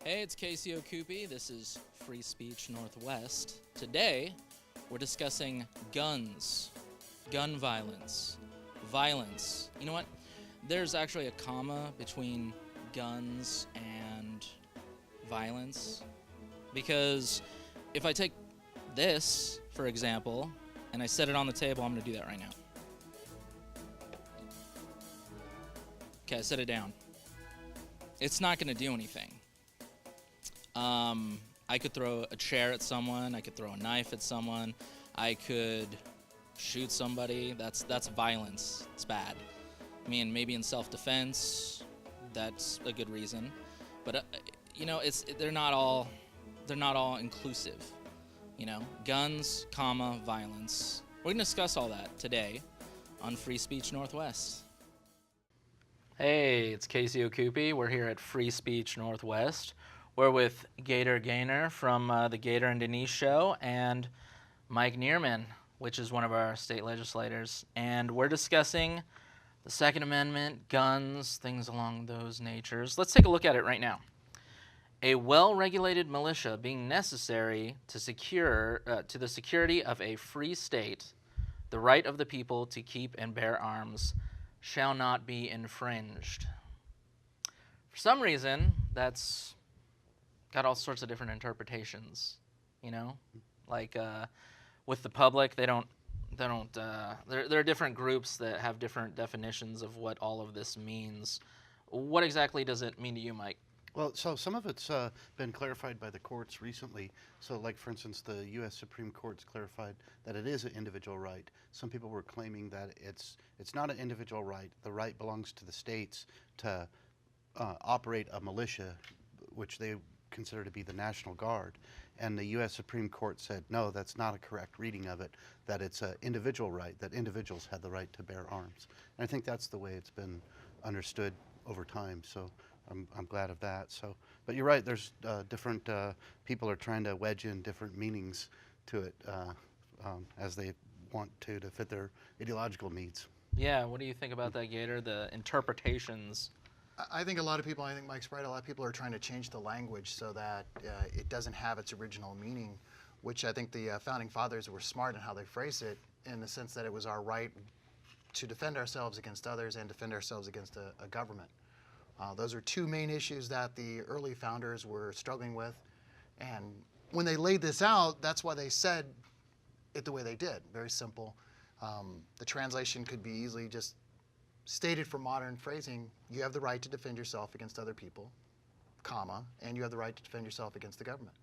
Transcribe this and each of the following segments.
Hey, it's Casey Ocupe. This is Free Speech Northwest. Today, we're discussing guns, gun violence, violence. You know what? There's actually a comma between guns and violence. Because if I take this, for example, and I set it on the table, I'm going to do that right now. Okay, I set it down. It's not going to do anything. I could throw a chair at someone. I could throw a knife at someone. I could shoot somebody. That's violence. It's bad. I mean, maybe in self-defense, that's a good reason. But they're not all inclusive. You know, guns, violence. We're gonna discuss all that today on Free Speech Northwest. Hey, it's Casey Ocupe. We're here at Free Speech Northwest. We're with Gaynor from the Gator and Denise show, and Mike Nearman, which is one of our state legislators. And we're discussing the Second Amendment, guns, things along those natures. Let's take a look at it right now. A well-regulated militia being necessary to secure to the security of a free state, the right of the people to keep and bear arms shall not be infringed. For some reason, that's got all sorts of different interpretations, you know? Like with the public, there are different groups that have different definitions of what all of this means. What exactly does it mean to you, Mike? Well, so some of it's been clarified by the courts recently. So, like, for instance, the U.S. Supreme Court's clarified that it is an individual right. Some people were claiming that it's not an individual right. The right belongs to the states to operate a militia, which they consider to be the National Guard. And the U.S. Supreme Court said, no, that's not a correct reading of it, that it's an individual right, that individuals had the right to bear arms. And I think that's the way it's been understood over time. So I'm glad of that. So, but you're right. There's different people are trying to wedge in different meanings to it as they want to fit their ideological needs. Yeah. What do you think about that, Gator? The interpretations. I think a lot of people. I think Mike's right. A lot of people are trying to change the language so that it doesn't have its original meaning, which I think the founding fathers were smart in how they phrased it, in the sense that it was our right to defend ourselves against others and defend ourselves against a government. Those are two main issues that the early founders were struggling with. And when they laid this out, that's why they said it the way they did. Very simple. The translation could be easily just stated for modern phrasing. You have the right to defend yourself against other people, comma, and you have the right to defend yourself against the government.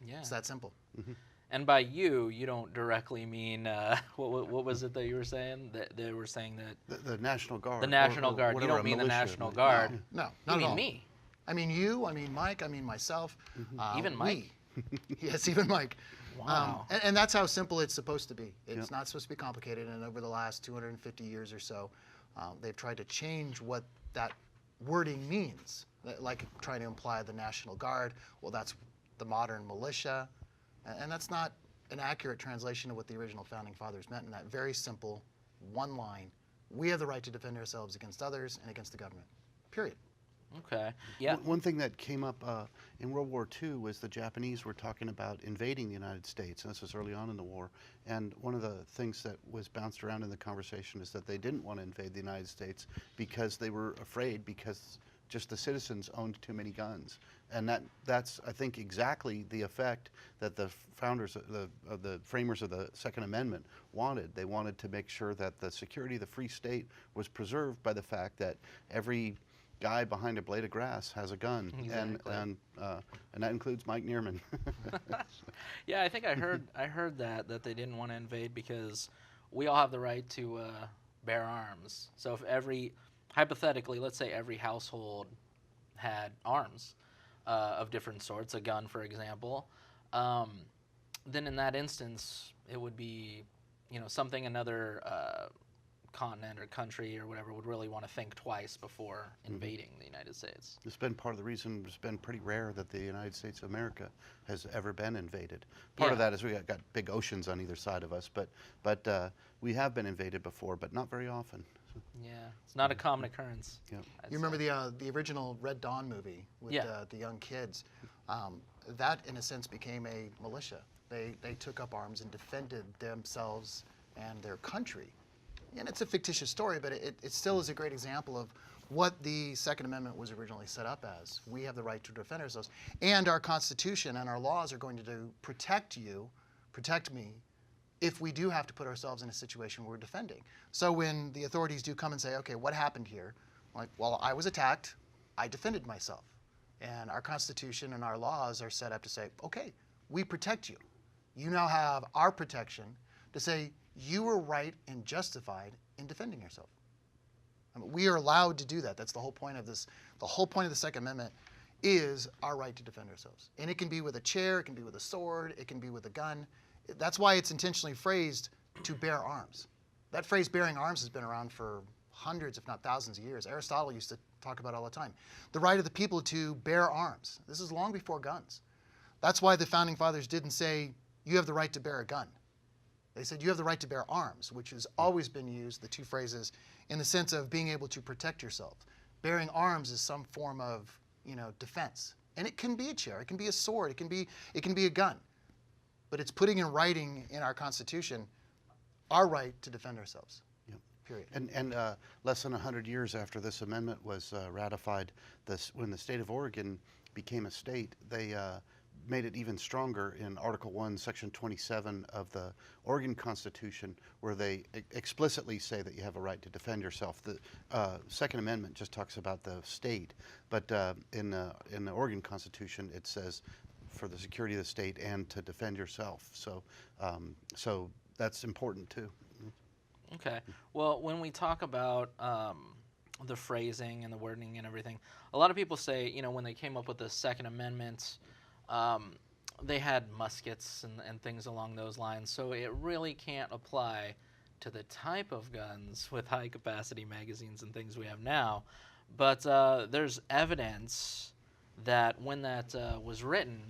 Yeah. It's that simple. Mm-hmm. And by you don't directly mean, what was it that you were saying? That they were saying that... The National Guard. The National Guard. You don't mean the National Guard. No, not you mean at all. me. I mean you, I mean Mike, I mean myself. Mm-hmm. Even Mike? Yes, even Mike. Wow. And that's how simple it's supposed to be. It's not supposed to be complicated, and over the last 250 years or so, they've tried to change what that wording means, like trying to imply the National Guard. Well, that's the modern militia. And that's not an accurate translation of what the original founding fathers meant in that very simple one line. We have the right to defend ourselves against others and against the government, period. Okay. Yeah. One thing that came up in World War II was the Japanese were talking about invading the United States, and this was early on in the war. And one of the things that was bounced around in the conversation is that they didn't want to invade the United States because they were afraid, because just the citizens owned too many guns. And that's, I think, exactly the effect that the founders, the framers of the Second Amendment wanted. They wanted to make sure that the security of the free state was preserved by the fact that every guy behind a blade of grass has a gun. Exactly. And that includes Mike Nearman. Yeah, I think I heard that they didn't want to invade because we all have the right to bear arms. So if hypothetically, let's say every household had arms of different sorts, a gun, for example, then in that instance, it would be, something another continent or country or whatever would really want to think twice before invading the United States. It's been part of the reason it's been pretty rare that the United States of America has ever been invaded. Part of that is we got big oceans on either side of us, but we have been invaded before, but not very often. So. Yeah, it's not a common occurrence. Yeah. I'd You remember say. the original Red Dawn movie with Yeah. the young kids? That, in a sense, became a militia. They took up arms and defended themselves and their country. And it's a fictitious story, but it still is a great example of what the Second Amendment was originally set up as. We have the right to defend ourselves. And our Constitution and our laws are going to protect you, protect me, if we do have to put ourselves in a situation where we're defending. So when the authorities do come and say, okay, what happened here? Like, well, I was attacked, I defended myself. And our Constitution and our laws are set up to say, okay, we protect you. You now have our protection to say you were right and justified in defending yourself. I mean, we are allowed to do that. That's the whole point of this. The whole point of the Second Amendment is our right to defend ourselves. And it can be with a chair, it can be with a sword, it can be with a gun. That's why it's intentionally phrased to bear arms. That phrase bearing arms has been around for hundreds, if not thousands of years. Aristotle used to talk about it all the time. The right of the people to bear arms. This is long before guns. That's why the Founding Fathers didn't say, you have the right to bear a gun. They said, you have the right to bear arms, which has always been used, the two phrases, in the sense of being able to protect yourself. Bearing arms is some form of, defense. And it can be a chair, it can be a sword, it can be a gun. But it's putting in writing in our Constitution our right to defend ourselves. Yep. Period. And less than 100 years after this amendment was ratified, when the state of Oregon became a state, they made it even stronger in Article 1, Section 27 of the Oregon Constitution, where they explicitly say that you have a right to defend yourself. The Second Amendment just talks about the state, but in the Oregon Constitution, it says for the security of the state and to defend yourself. So, so that's important too. Okay. Well, when we talk about the phrasing and the wording and everything, a lot of people say, when they came up with the Second Amendment, they had muskets and things along those lines. So it really can't apply to the type of guns with high-capacity magazines and things we have now. But there's evidence that when that was written,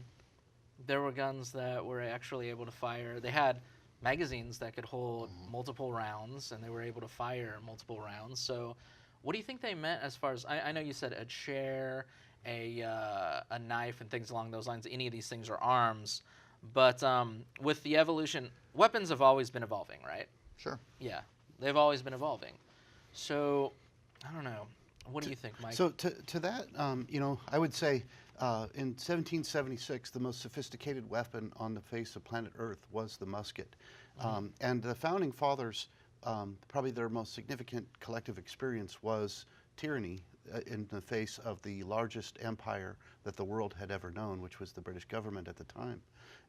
there were guns that were actually able to fire. They had magazines that could hold multiple rounds, and they were able to fire multiple rounds. So what do you think they meant as far as, I know you said a chair, a knife, and things along those lines. Any of these things are arms. But with the evolution, weapons have always been evolving, right? Sure. Yeah, they've always been evolving. So, I don't know. What do you think, Mike? So to that, I would say in 1776, the most sophisticated weapon on the face of planet Earth was the musket. And the Founding Fathers, probably their most significant collective experience was tyranny in the face of the largest empire that the world had ever known, which was the British government at the time.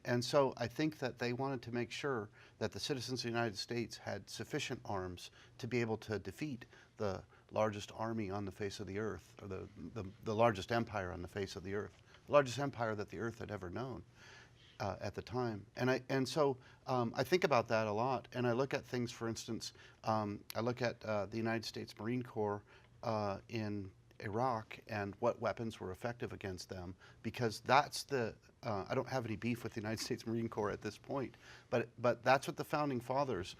And so I think that they wanted to make sure that the citizens of the United States had sufficient arms to be able to defeat the largest army on the face of the earth, or the largest empire on the face of the earth, the largest empire that the earth had ever known at the time. And so I think about that a lot, and I look at things, for instance, I look at the United States Marine Corps in Iraq and what weapons were effective against them, because that's I don't have any beef with the United States Marine Corps at this point, but that's what the Founding Fathers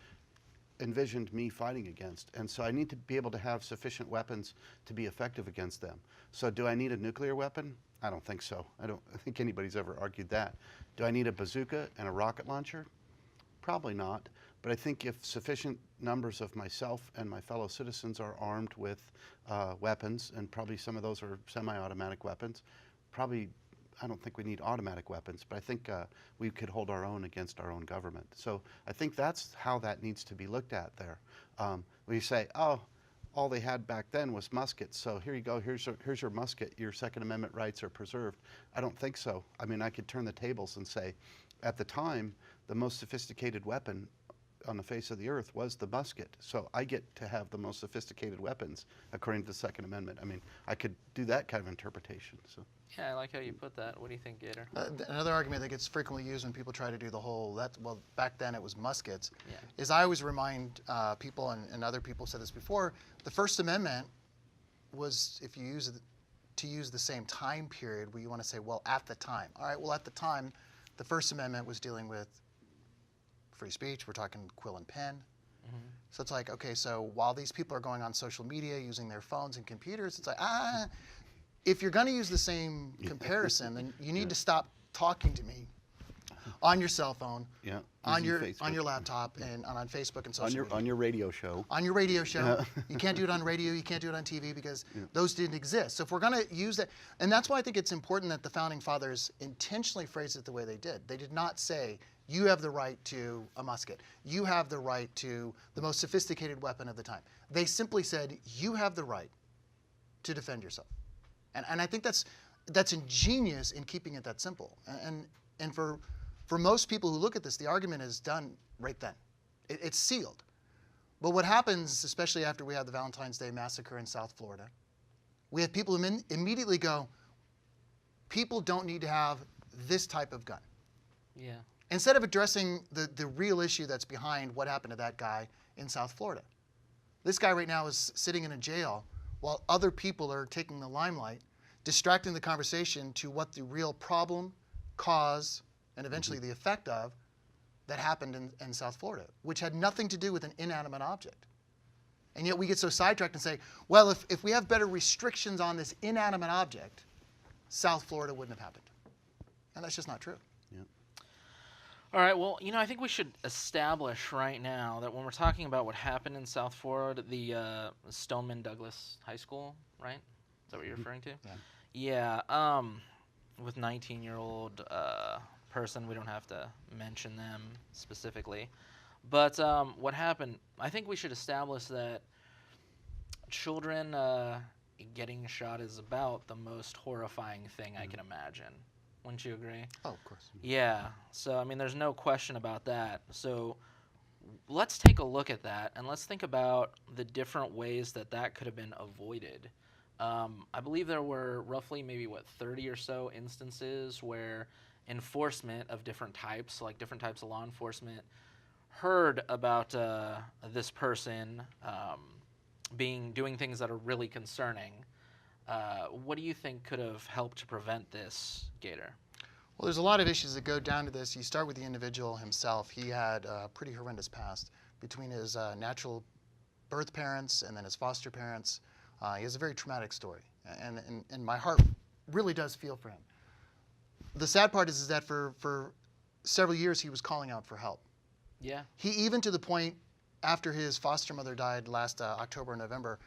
envisioned me fighting against. And so I need to be able to have sufficient weapons to be effective against them. So do I need a nuclear weapon? I don't think so. I think anybody's ever argued that. Do I need a bazooka and a rocket launcher? Probably not. But I think if sufficient numbers of myself and my fellow citizens are armed with weapons, and probably some of those are semi-automatic weapons, I don't think we need automatic weapons, but I think we could hold our own against our own government. So I think that's how that needs to be looked at there. When you say, oh, all they had back then was muskets, so here you go, here's your musket, your Second Amendment rights are preserved. I don't think so. I mean, I could turn the tables and say, at the time, the most sophisticated weapon on the face of the earth was the musket. So I get to have the most sophisticated weapons according to the Second Amendment. I mean, I could do that kind of interpretation. So. Yeah, I like how you put that. What do you think, Gator? Another argument that gets frequently used when people try to do the whole, well, back then it was muskets, Yeah. is I always remind people, and other people said this before, the First Amendment was, if you use to use the same time period where you want to say, well, at the time. All right, well, at the time, the First Amendment was dealing with free speech. We're talking quill and pen. So it's like, okay, so while these people are going on social media using their phones and computers, it's like, if you're going to use the same comparison, then you need to stop talking to me on your cell phone, on your laptop, and on Facebook and social media. On your radio show. On your radio show. You can't do it on radio, you can't do it on TV because those didn't exist. So if we're going to use that, and that's why I think it's important that the Founding Fathers intentionally phrased it the way they did. They did not say, you have the right to a musket. You have the right to the most sophisticated weapon of the time. They simply said, you have the right to defend yourself. And I think that's ingenious in keeping it that simple. And for most people who look at this, the argument is done right then. It's sealed. But what happens, especially after we had the Valentine's Day massacre in South Florida, we have people who immediately go, people don't need to have this type of gun. Yeah. Instead of addressing the real issue that's behind what happened to that guy in South Florida. This guy right now is sitting in a jail while other people are taking the limelight, distracting the conversation to what the real problem, cause, and eventually the effect of that happened in South Florida, which had nothing to do with an inanimate object. And yet we get so sidetracked and say, well, if we have better restrictions on this inanimate object, South Florida wouldn't have happened. And that's just not true. All right, well, I think we should establish right now that when we're talking about what happened in South Florida, the Stoneman Douglas High School, right? Is that what you're referring to? Yeah. Yeah, with 19-year-old person, we don't have to mention them specifically. But what happened, I think we should establish that children getting shot is about the most horrifying thing I can imagine. Wouldn't you agree? Oh, of course. Yeah. So, there's no question about that. So, let's take a look at that, and let's think about the different ways that could have been avoided. I believe there were roughly maybe, 30 or so instances where enforcement of different types, like different types of law enforcement, heard about this person doing things that are really concerning. What do you think could have helped to prevent this, Gator? Well, there's a lot of issues that go down to this. You start with the individual himself. He had a pretty horrendous past between his natural birth parents and then his foster parents. He has a very traumatic story, and my heart really does feel for him. The sad part is that for several years he was calling out for help. Yeah. He even to the point after his foster mother died last October and November,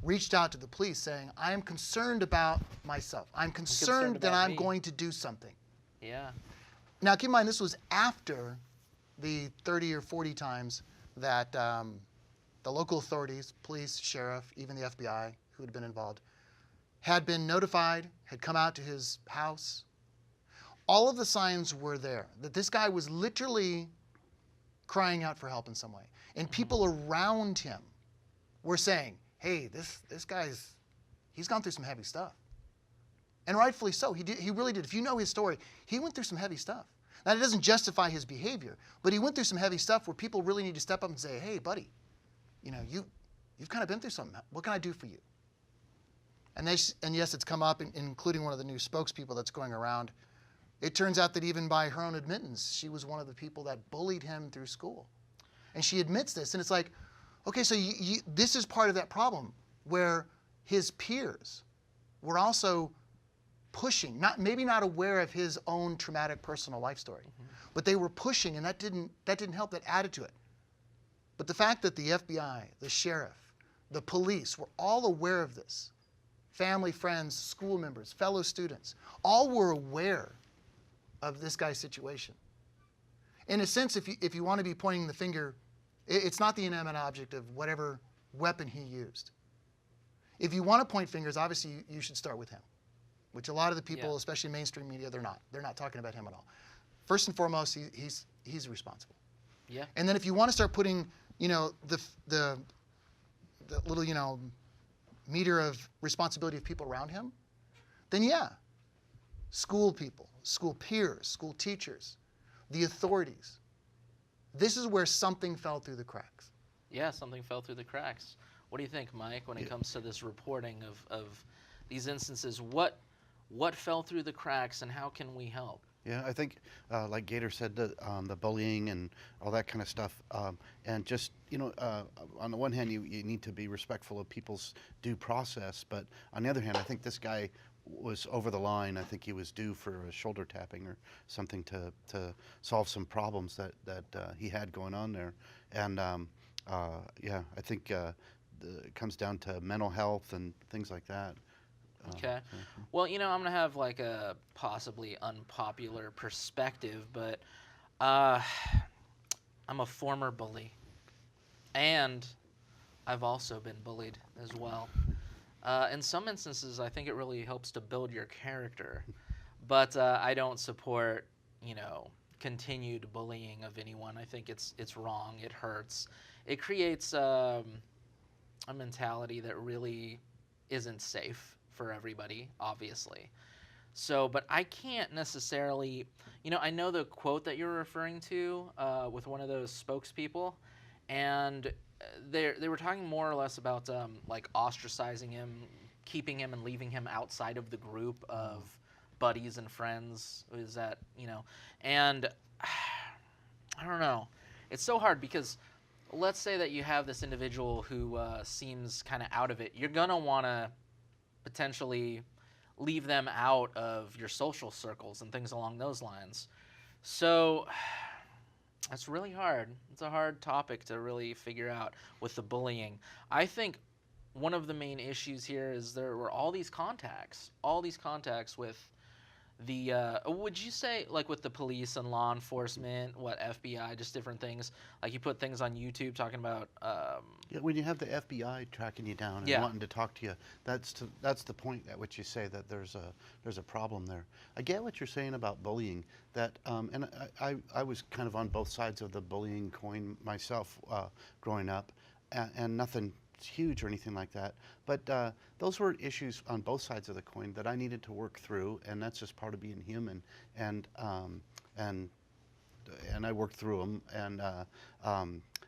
reached out to the police saying, I am concerned about myself. I'm concerned that I'm going to do something. Yeah. Now, keep in mind, this was after the 30 or 40 times that the local authorities, police, sheriff, even the FBI, who had been involved, had been notified, had come out to his house. All of the signs were there, that this guy was literally crying out for help in some way. And people around him were saying, hey, this guy's, he's gone through some heavy stuff. And rightfully so. He really did. If you know his story, he went through some heavy stuff. Now, it doesn't justify his behavior, but he went through some heavy stuff where people really need to step up and say, hey, buddy, you've kind of been through something. What can I do for you? And yes, it's come up, including one of the new spokespeople that's going around. It turns out that even by her own admittance, she was one of the people that bullied him through school. And she admits this. And it's like, okay, so this is part of that problem where his peers were also pushing, maybe not aware of his own traumatic personal life story, but they were pushing, and that didn't help, that added to it. But the fact that the FBI, the sheriff, the police were all aware of this, family, friends, school members, fellow students, all were aware of this guy's situation. In a sense, if you want to be pointing the finger, it's not the inanimate object of whatever weapon he used. If you want to point fingers, obviously you should start with him, which a lot of the people, especially mainstream media, they're not. They're not talking about him at all. First and foremost, he's responsible. Yeah. And then if you want to start putting, the little, meter of responsibility of people around him, then yeah, school people, school peers, school teachers, the authorities. This is where something fell through the cracks. Yeah, something fell through the cracks. What do you think, Mike, when it comes to this reporting of these instances? What fell through the cracks, and how can we help? Yeah, I think, like Gator said, the bullying and all that kind of stuff, and just on the one hand, you need to be respectful of people's due process, but on the other hand, I think this guy was over the line. I think he was due for a shoulder tapping or something to solve some problems that he had going on there, and yeah, I think it comes down to mental health and things like that. Okay. Well, I'm going to have like a possibly unpopular perspective, but I'm a former bully. And I've also been bullied as well. In some instances, I think it really helps to build your character. But I don't support, continued bullying of anyone. I think it's wrong. It hurts. It creates a mentality that really isn't safe for everybody, obviously. So, but I can't necessarily, I know the quote that you're referring to with one of those spokespeople, and they were talking more or less about like ostracizing him, keeping him and leaving him outside of the group of buddies and friends. Is that, and I don't know. It's so hard because let's say that you have this individual who seems kind of out of it. You're going to want to potentially leave them out of your social circles and things along those lines. So it's really hard. It's a hard topic to really figure out with the bullying. I think one of the main issues here is there were all these contacts with the, would you say, like with the police and law enforcement, FBI, just different things? Like you put things on YouTube talking about... Yeah, when you have the FBI tracking you down and wanting to talk to you, that's the point at which you say that there's a problem there. I get what you're saying about bullying. That and I was kind of on both sides of the bullying coin myself growing up, and nothing huge or anything like that. But those were issues on both sides of the coin that I needed to work through, and that's just part of being human. And I worked through them. And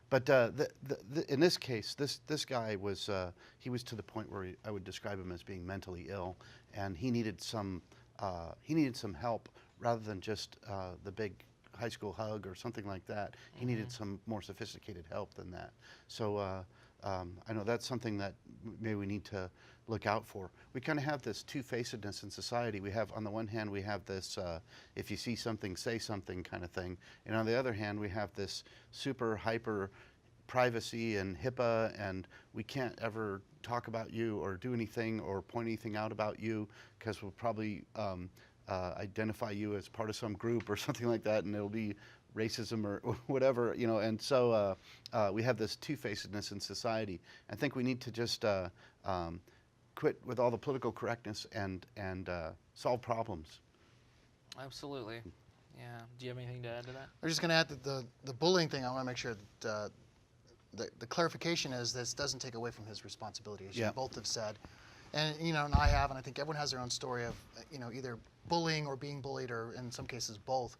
but in this case, this guy was he was to the point where I would describe him as being mentally ill, and he needed some help rather than just the big high school hug or something like that. He needed some more sophisticated help than that. So I know that's something that maybe we need to look out for. We kind of have this two-facedness in society. We have, on the one hand, we have this if you see something, say something kind of thing. And on the other hand, we have this super hyper privacy and HIPAA, and we can't ever talk about you or do anything or point anything out about you because we'll probably identify you as part of some group or something like that, and it'll be racism or whatever, and so we have this two-facedness in society. I think we need to just quit with all the political correctness and solve problems. Absolutely. Yeah. Do you have anything to add to that? I'm just going to add that the bullying thing, I want to make sure that the clarification is this doesn't take away from his responsibility, as you both have said. And, and I have, and I think everyone has their own story of, either bullying or being bullied, or in some cases both.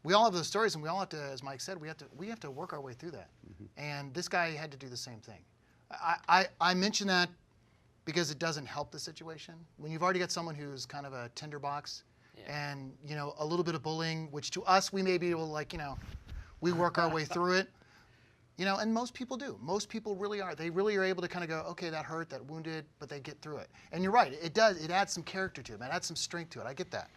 We all have those stories, and we all have to, as Mike said, we have to work our way through that. And this guy had to do the same thing. I mention that because it doesn't help the situation. When you've already got someone who's kind of a tinderbox, and a little bit of bullying, which to us we may be able to we work our way through it. And most people do. Most people really are. They really are able to kind of go, okay, that hurt, that wounded, but they get through it. And you're right, it does. It adds some character to it. It adds some strength to it. I get that.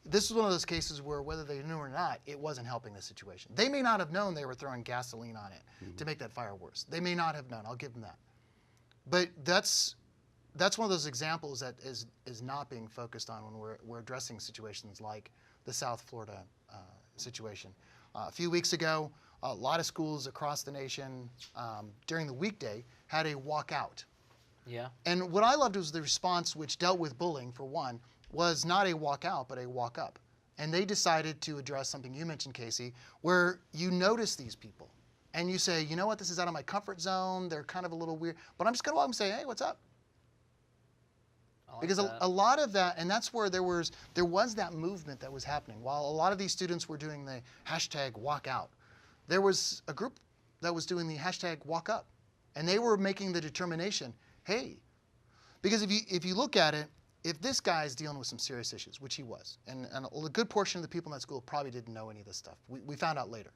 This is one of those cases where whether they knew or not, it wasn't helping the situation. They may not have known they were throwing gasoline on it to make that fire worse. They may not have known. I'll give them that. But that's one of those examples that is not being focused on when we're addressing situations like the South Florida situation. A few weeks ago, a lot of schools across the nation during the weekday had a walkout. Yeah. And what I loved was the response, which dealt with bullying, for one, was not a walkout, but a walk up. And they decided to address something you mentioned, Casey, where you notice these people and you say, you know what, this is out of my comfort zone. They're kind of a little weird, but I'm just going to walk and say, hey, what's up? Because a lot of that, and that's where there was that movement that was happening. While a lot of these students were doing the hashtag walkout, there was a group that was doing the hashtag walk up. And they were making the determination, hey, because if you look at it, if this guy is dealing with some serious issues, which he was, and a good portion of the people in that school probably didn't know any of this stuff. We found out later.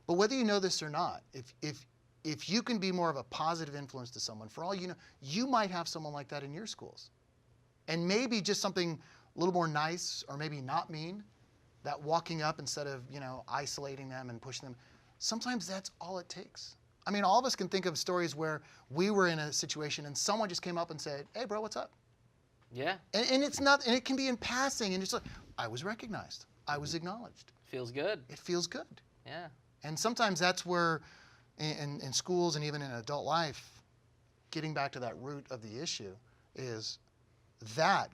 But whether you know this or not, if you can be more of a positive influence to someone, for all you know, you might have someone like that in your schools. And maybe just something a little more nice, or maybe not mean, that walking up instead of, isolating them and pushing them, sometimes that's all it takes. I mean, all of us can think of stories where we were in a situation and someone just came up and said, "Hey, bro, what's up?" Yeah. And it's not, and it can be in passing, and it's like, I was recognized, I was acknowledged. Feels good. It feels good. Yeah. And sometimes that's where, in schools and even in adult life, getting back to that root of the issue is that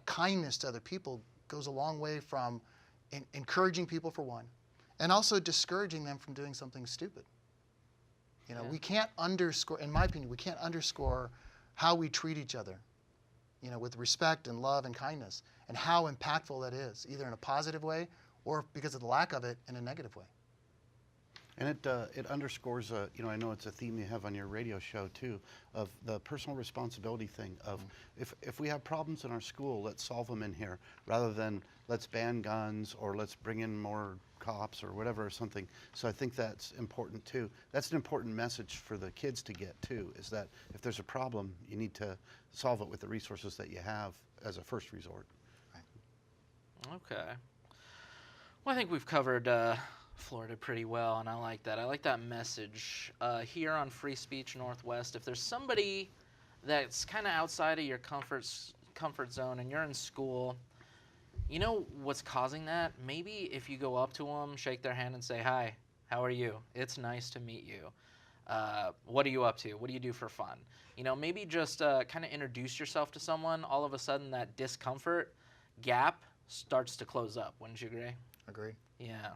kindness to other people goes a long way from encouraging people, for one, and also discouraging them from doing something stupid. Yeah. We can't underscore, in my opinion, we can't underscore how we treat each other, with respect and love and kindness, and how impactful that is, either in a positive way or, because of the lack of it, in a negative way. And it underscores, I know it's a theme you have on your radio show too, of the personal responsibility thing of if we have problems in our school, let's solve them in here, rather than let's ban guns or let's bring in more cops or whatever or something. So I think that's important too. That's an important message for the kids to get too, is that if there's a problem, you need to solve it with the resources that you have as a first resort. Okay. Well, I think we've covered Florida pretty well, and I like that. I like that message. Here on Free Speech Northwest, if there's somebody that's kind of outside of your comfort zone and you're in school, you know what's causing that? Maybe if you go up to them, shake their hand and say, "Hi, how are you? It's nice to meet you. What are you up to? What do you do for fun?" Maybe just kind of introduce yourself to someone. All of a sudden, that discomfort gap starts to close up. Wouldn't you agree? Agreed. Yeah.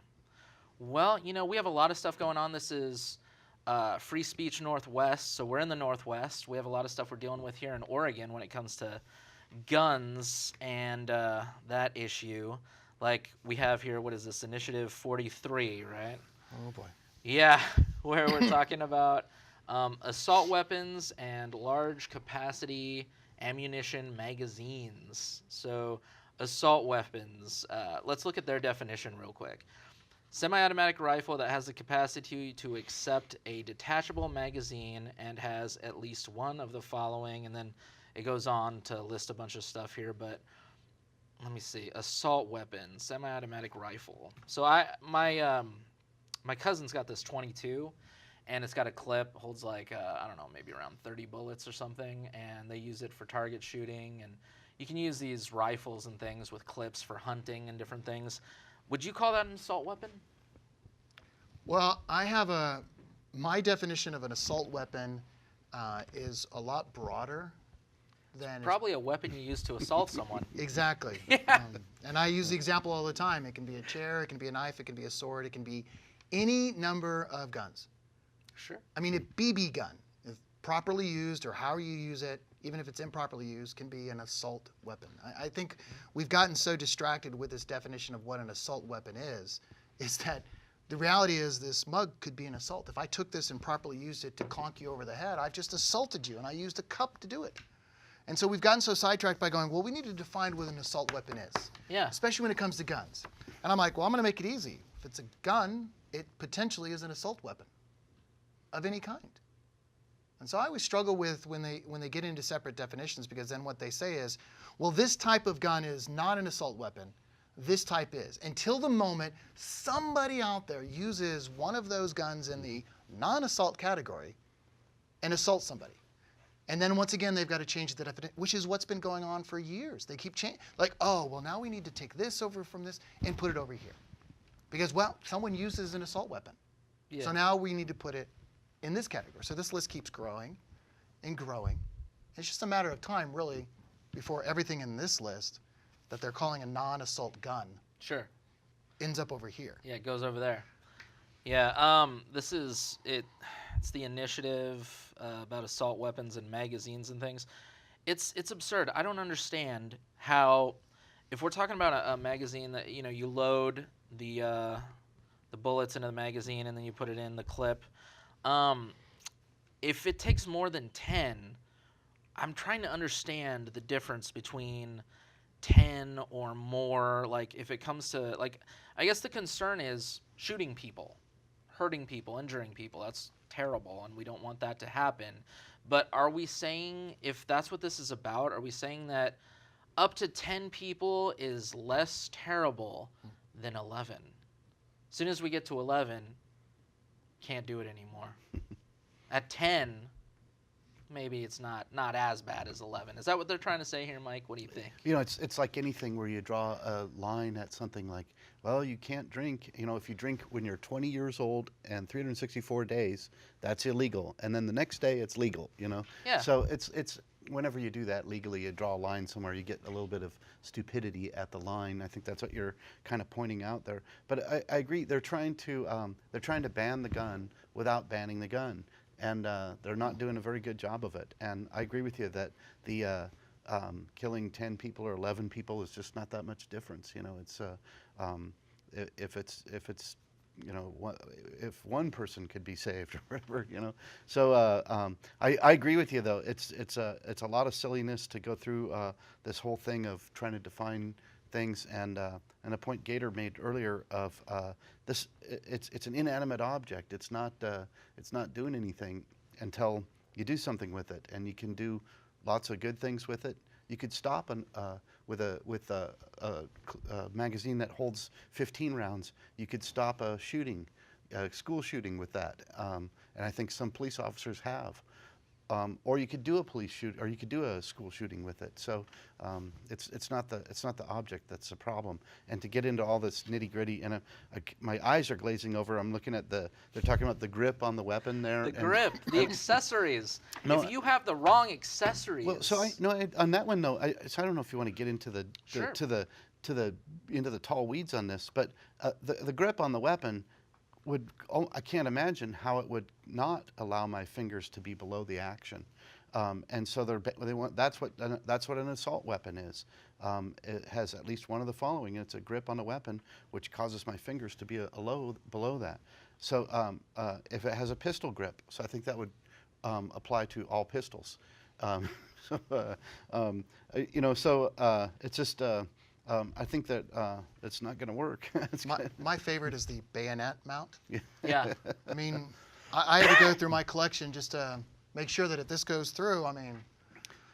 Well, we have a lot of stuff going on. This is Free Speech Northwest, so we're in the Northwest. We have a lot of stuff we're dealing with here in Oregon when it comes to guns and that issue. Like we have here, what is this, Initiative 43, right? Oh, boy. Yeah, where we're talking about assault weapons and large capacity ammunition magazines. So assault weapons, let's look at their definition real quick. Semi-automatic rifle that has the capacity to accept a detachable magazine and has at least one of the following, and then it goes on to list a bunch of stuff here, but let me see. Assault weapon, semi-automatic rifle. So my cousin's got this 22, and it's got a clip, holds like, I don't know, maybe around 30 bullets or something, and they use it for target shooting, and you can use these rifles and things with clips for hunting and different things. Would you call that an assault weapon? Well, my definition of an assault weapon is a lot broader than... Probably a weapon you use to assault someone. Exactly. Yeah. And I use the example all the time. It can be a chair, it can be a knife, it can be a sword, it can be any number of guns. Sure. I mean, a BB gun, if properly used or how you use it, even if it's improperly used, can be an assault weapon. I think we've gotten so distracted with this definition of what an assault weapon is that the reality is this mug could be an assault. If I took this and properly used it to clonk you over the head, I've just assaulted you, and I used a cup to do it. And so we've gotten so sidetracked by going, well, we need to define what an assault weapon is. Yeah. Especially when it comes to guns. And I'm like, well, I'm going to make it easy. If it's a gun, it potentially is an assault weapon of any kind. And so I always struggle with when they get into separate definitions, because then what they say is, well, this type of gun is not an assault weapon. This type is. Until the moment somebody out there uses one of those guns in the non-assault category and assaults somebody. And then once again, they've got to change the definition, which is what's been going on for years. They keep changing. Like, oh, well, now we need to take this over from this and put it over here. Because, well, someone uses an assault weapon. Yeah. So now we need to put it in this category. So this list keeps growing and growing. It's just a matter of time, really, before everything in this list that they're calling a non-assault gun Sure. ends up over here. Yeah, it goes over there. Yeah, this is it. It's the initiative about assault weapons and magazines and things. It's absurd. I don't understand how, if we're talking about a magazine that you load the bullets into the magazine and then you put it in the clip. If it takes more than 10, I'm trying to understand the difference between 10 or more. Like, if it comes to, like, I guess the concern is shooting people, hurting people, injuring people. That's terrible, and we don't want that to happen. But are we saying, if that's what this is about, are we saying that up to 10 people is less terrible than 11? As soon as we get to 11, can't do it anymore. At 10, maybe it's not as bad as 11. Is that what they're trying to say here, Mike? What do you think? You know, it's like anything where you draw a line at something like, well, you can't drink. You know, if you drink when you're 20 years old and 364 days, that's illegal. And then the next day, it's legal. You know. Yeah. So it's whenever you do that legally, you draw a line somewhere. You get a little bit of stupidity at the line. I think that's what you're kind of pointing out there. But I agree. They're trying to ban the gun without banning the gun. And they're not doing a very good job of it. And I agree with you that the killing 10 people or 11 people is just not that much difference. You know, it's if it's you know, if one person could be saved or whatever, you know. So I agree with you though. It's a lot of silliness to go through this whole thing of trying to define things, and a point Gator made earlier of this. It's an inanimate object. It's not doing anything until you do something with it, and you can do lots of good things with it. You could stop with a magazine that holds 15 rounds. You could stop a shooting, a school shooting with that, and I think some police officers have. Or you could do a police shoot, or you could do a school shooting with it. So it's not the object that's the problem. And to get into all this nitty gritty, and my eyes are glazing over. I'm looking at they're talking about the grip on the weapon there. The grip, the accessories. No, if you have the wrong accessories. Well, so on that one though, so I don't know if you want to get into Sure. into the tall weeds on this, but the grip on the weapon I can't imagine how it would not allow my fingers to be below the action, and so they want that's what an assault weapon is. It has at least one of the following. It's a grip on the weapon, which causes my fingers to be below that. So if it has a pistol grip, so I think that would apply to all pistols. You know, so it's just. I think that it's not going to work. My favorite is the bayonet mount. Yeah. I mean, I had to go through my collection just to make sure that if this goes through, I mean.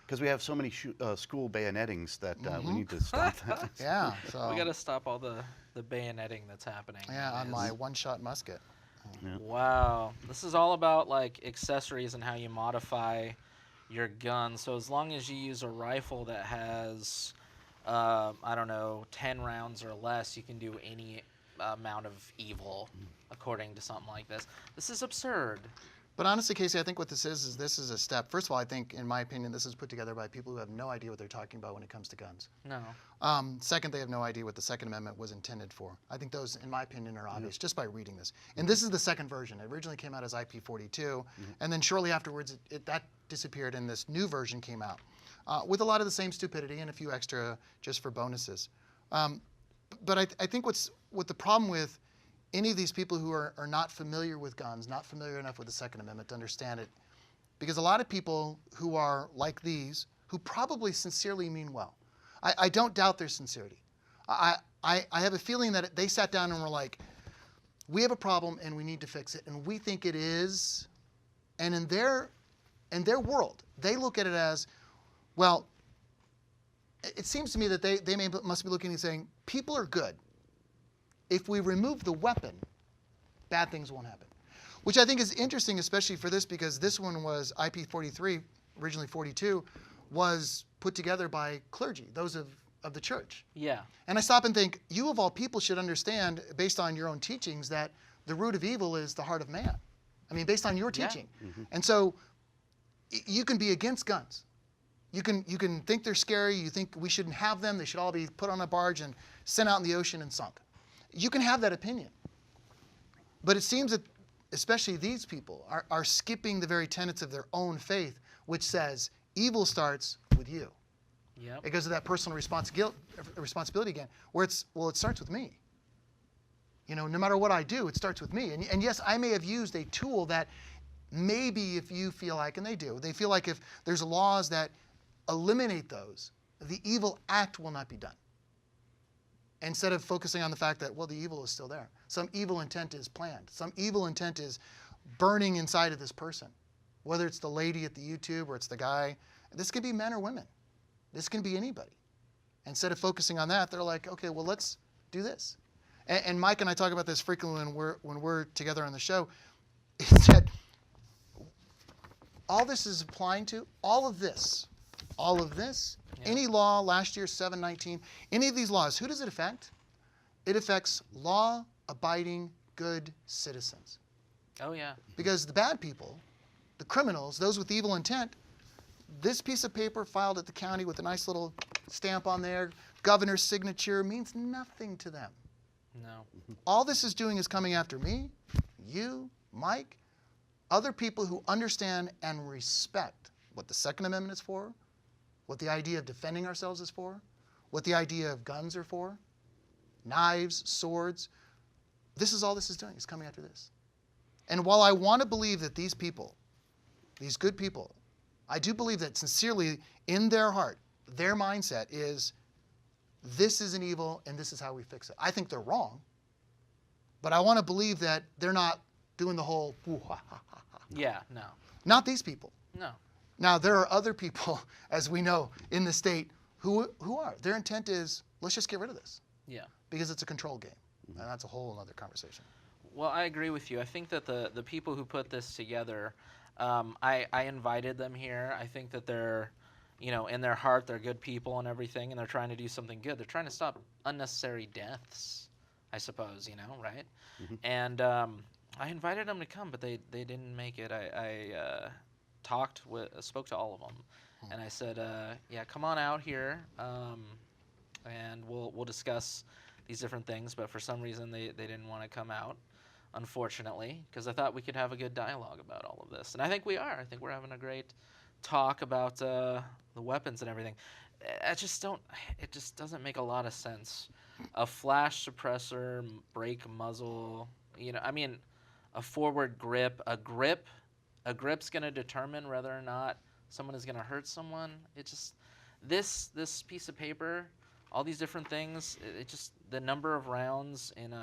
Because we have so many school bayonettings that we need to stop that. Yeah. So. We got to stop all the bayoneting that's happening. Yeah, on my one-shot musket. Yeah. Wow. This is all about like accessories and how you modify your gun. So as long as you use a rifle that has I don't know, 10 rounds or less, you can do any amount of evil, according to something like this. This is absurd. But honestly, Casey, I think what this is this is a step. First of all, I think, in my opinion, this is put together by people who have no idea what they're talking about when it comes to guns. No. Second, they have no idea what the Second Amendment was intended for. I think those, in my opinion, are obvious just by reading this. And this is the second version. It originally came out as Ep.4, and then shortly afterwards, that disappeared, and this new version came out. With a lot of the same stupidity and a few extra just for bonuses. But I think what the problem with any of these people who are not familiar with guns, not familiar enough with the Second Amendment to understand it, because a lot of people who are like these, who probably sincerely mean well, I don't doubt their sincerity. I have a feeling that they sat down and were like, we have a problem and we need to fix it, and we think it is, and in their world, they look at it as, well, it seems to me that they must be looking and saying, people are good. If we remove the weapon, bad things won't happen. Which I think is interesting, especially for this, because this one was Ep.43, originally 42, was put together by clergy, those of the church. Yeah. And I stop and think, you of all people should understand, based on your own teachings, that the root of evil is the heart of man. I mean, based on your teaching. Yeah. Mm-hmm. And so you can be against guns. You can think they're scary. You think we shouldn't have them. They should all be put on a barge and sent out in the ocean and sunk. You can have that opinion. But it seems that especially these people are skipping the very tenets of their own faith, which says evil starts with you. Yep. It goes to that personal responsibility again, where it starts with me. You know, no matter what I do, it starts with me. And yes, I may have used a tool that maybe if you feel like, and they do, they feel like if there's laws that eliminate those, the evil act will not be done. Instead of focusing on the fact that, well, the evil is still there. Some evil intent is planned. Some evil intent is burning inside of this person. Whether it's the lady at the YouTube or it's the guy. This can be men or women. This can be anybody. Instead of focusing on that, they're like, okay, well, let's do this. And Mike and I talk about this frequently when we're together on the show, is that all this is applying to, all of this, yeah. Any law, last year, 719, any of these laws, who does it affect? It affects law-abiding, good citizens. Oh, yeah. Because the bad people, the criminals, those with evil intent, this piece of paper filed at the county with a nice little stamp on there, governor's signature, means nothing to them. No. All this is doing is coming after me, you, Mike, other people who understand and respect what the Second Amendment is for, what the idea of defending ourselves is for, what the idea of guns are for, knives, swords. This is all this is doing, is coming after this. And while I want to believe that these people, these good people, I do believe that sincerely in their heart, their mindset is, this is an evil and this is how we fix it. I think they're wrong, but I want to believe that they're not doing the whole, ooh, ha, ha, ha, ha. Yeah, no. Not these people. No. Now, there are other people, as we know, in the state who are. Their intent is, let's just get rid of this. Yeah. Because it's a control game. And that's a whole other conversation. Well, I agree with you. I think that the people who put this together, I invited them here. I think that they're, in their heart, they're good people and everything, and they're trying to do something good. They're trying to stop unnecessary deaths, I suppose, right? Mm-hmm. And I invited them to come, but they didn't make it. I spoke to all of them, and I said, yeah, come on out here, and we'll discuss these different things. But for some reason, they didn't want to come out, unfortunately, because I thought we could have a good dialogue about all of this, and I think we are. I think we're having a great talk about the weapons and everything. It just doesn't make a lot of sense. A flash suppressor, brake muzzle, a forward grip, a grip's going to determine whether or not someone is going to hurt someone. It just, this piece of paper, all these different things, it just, the number of rounds in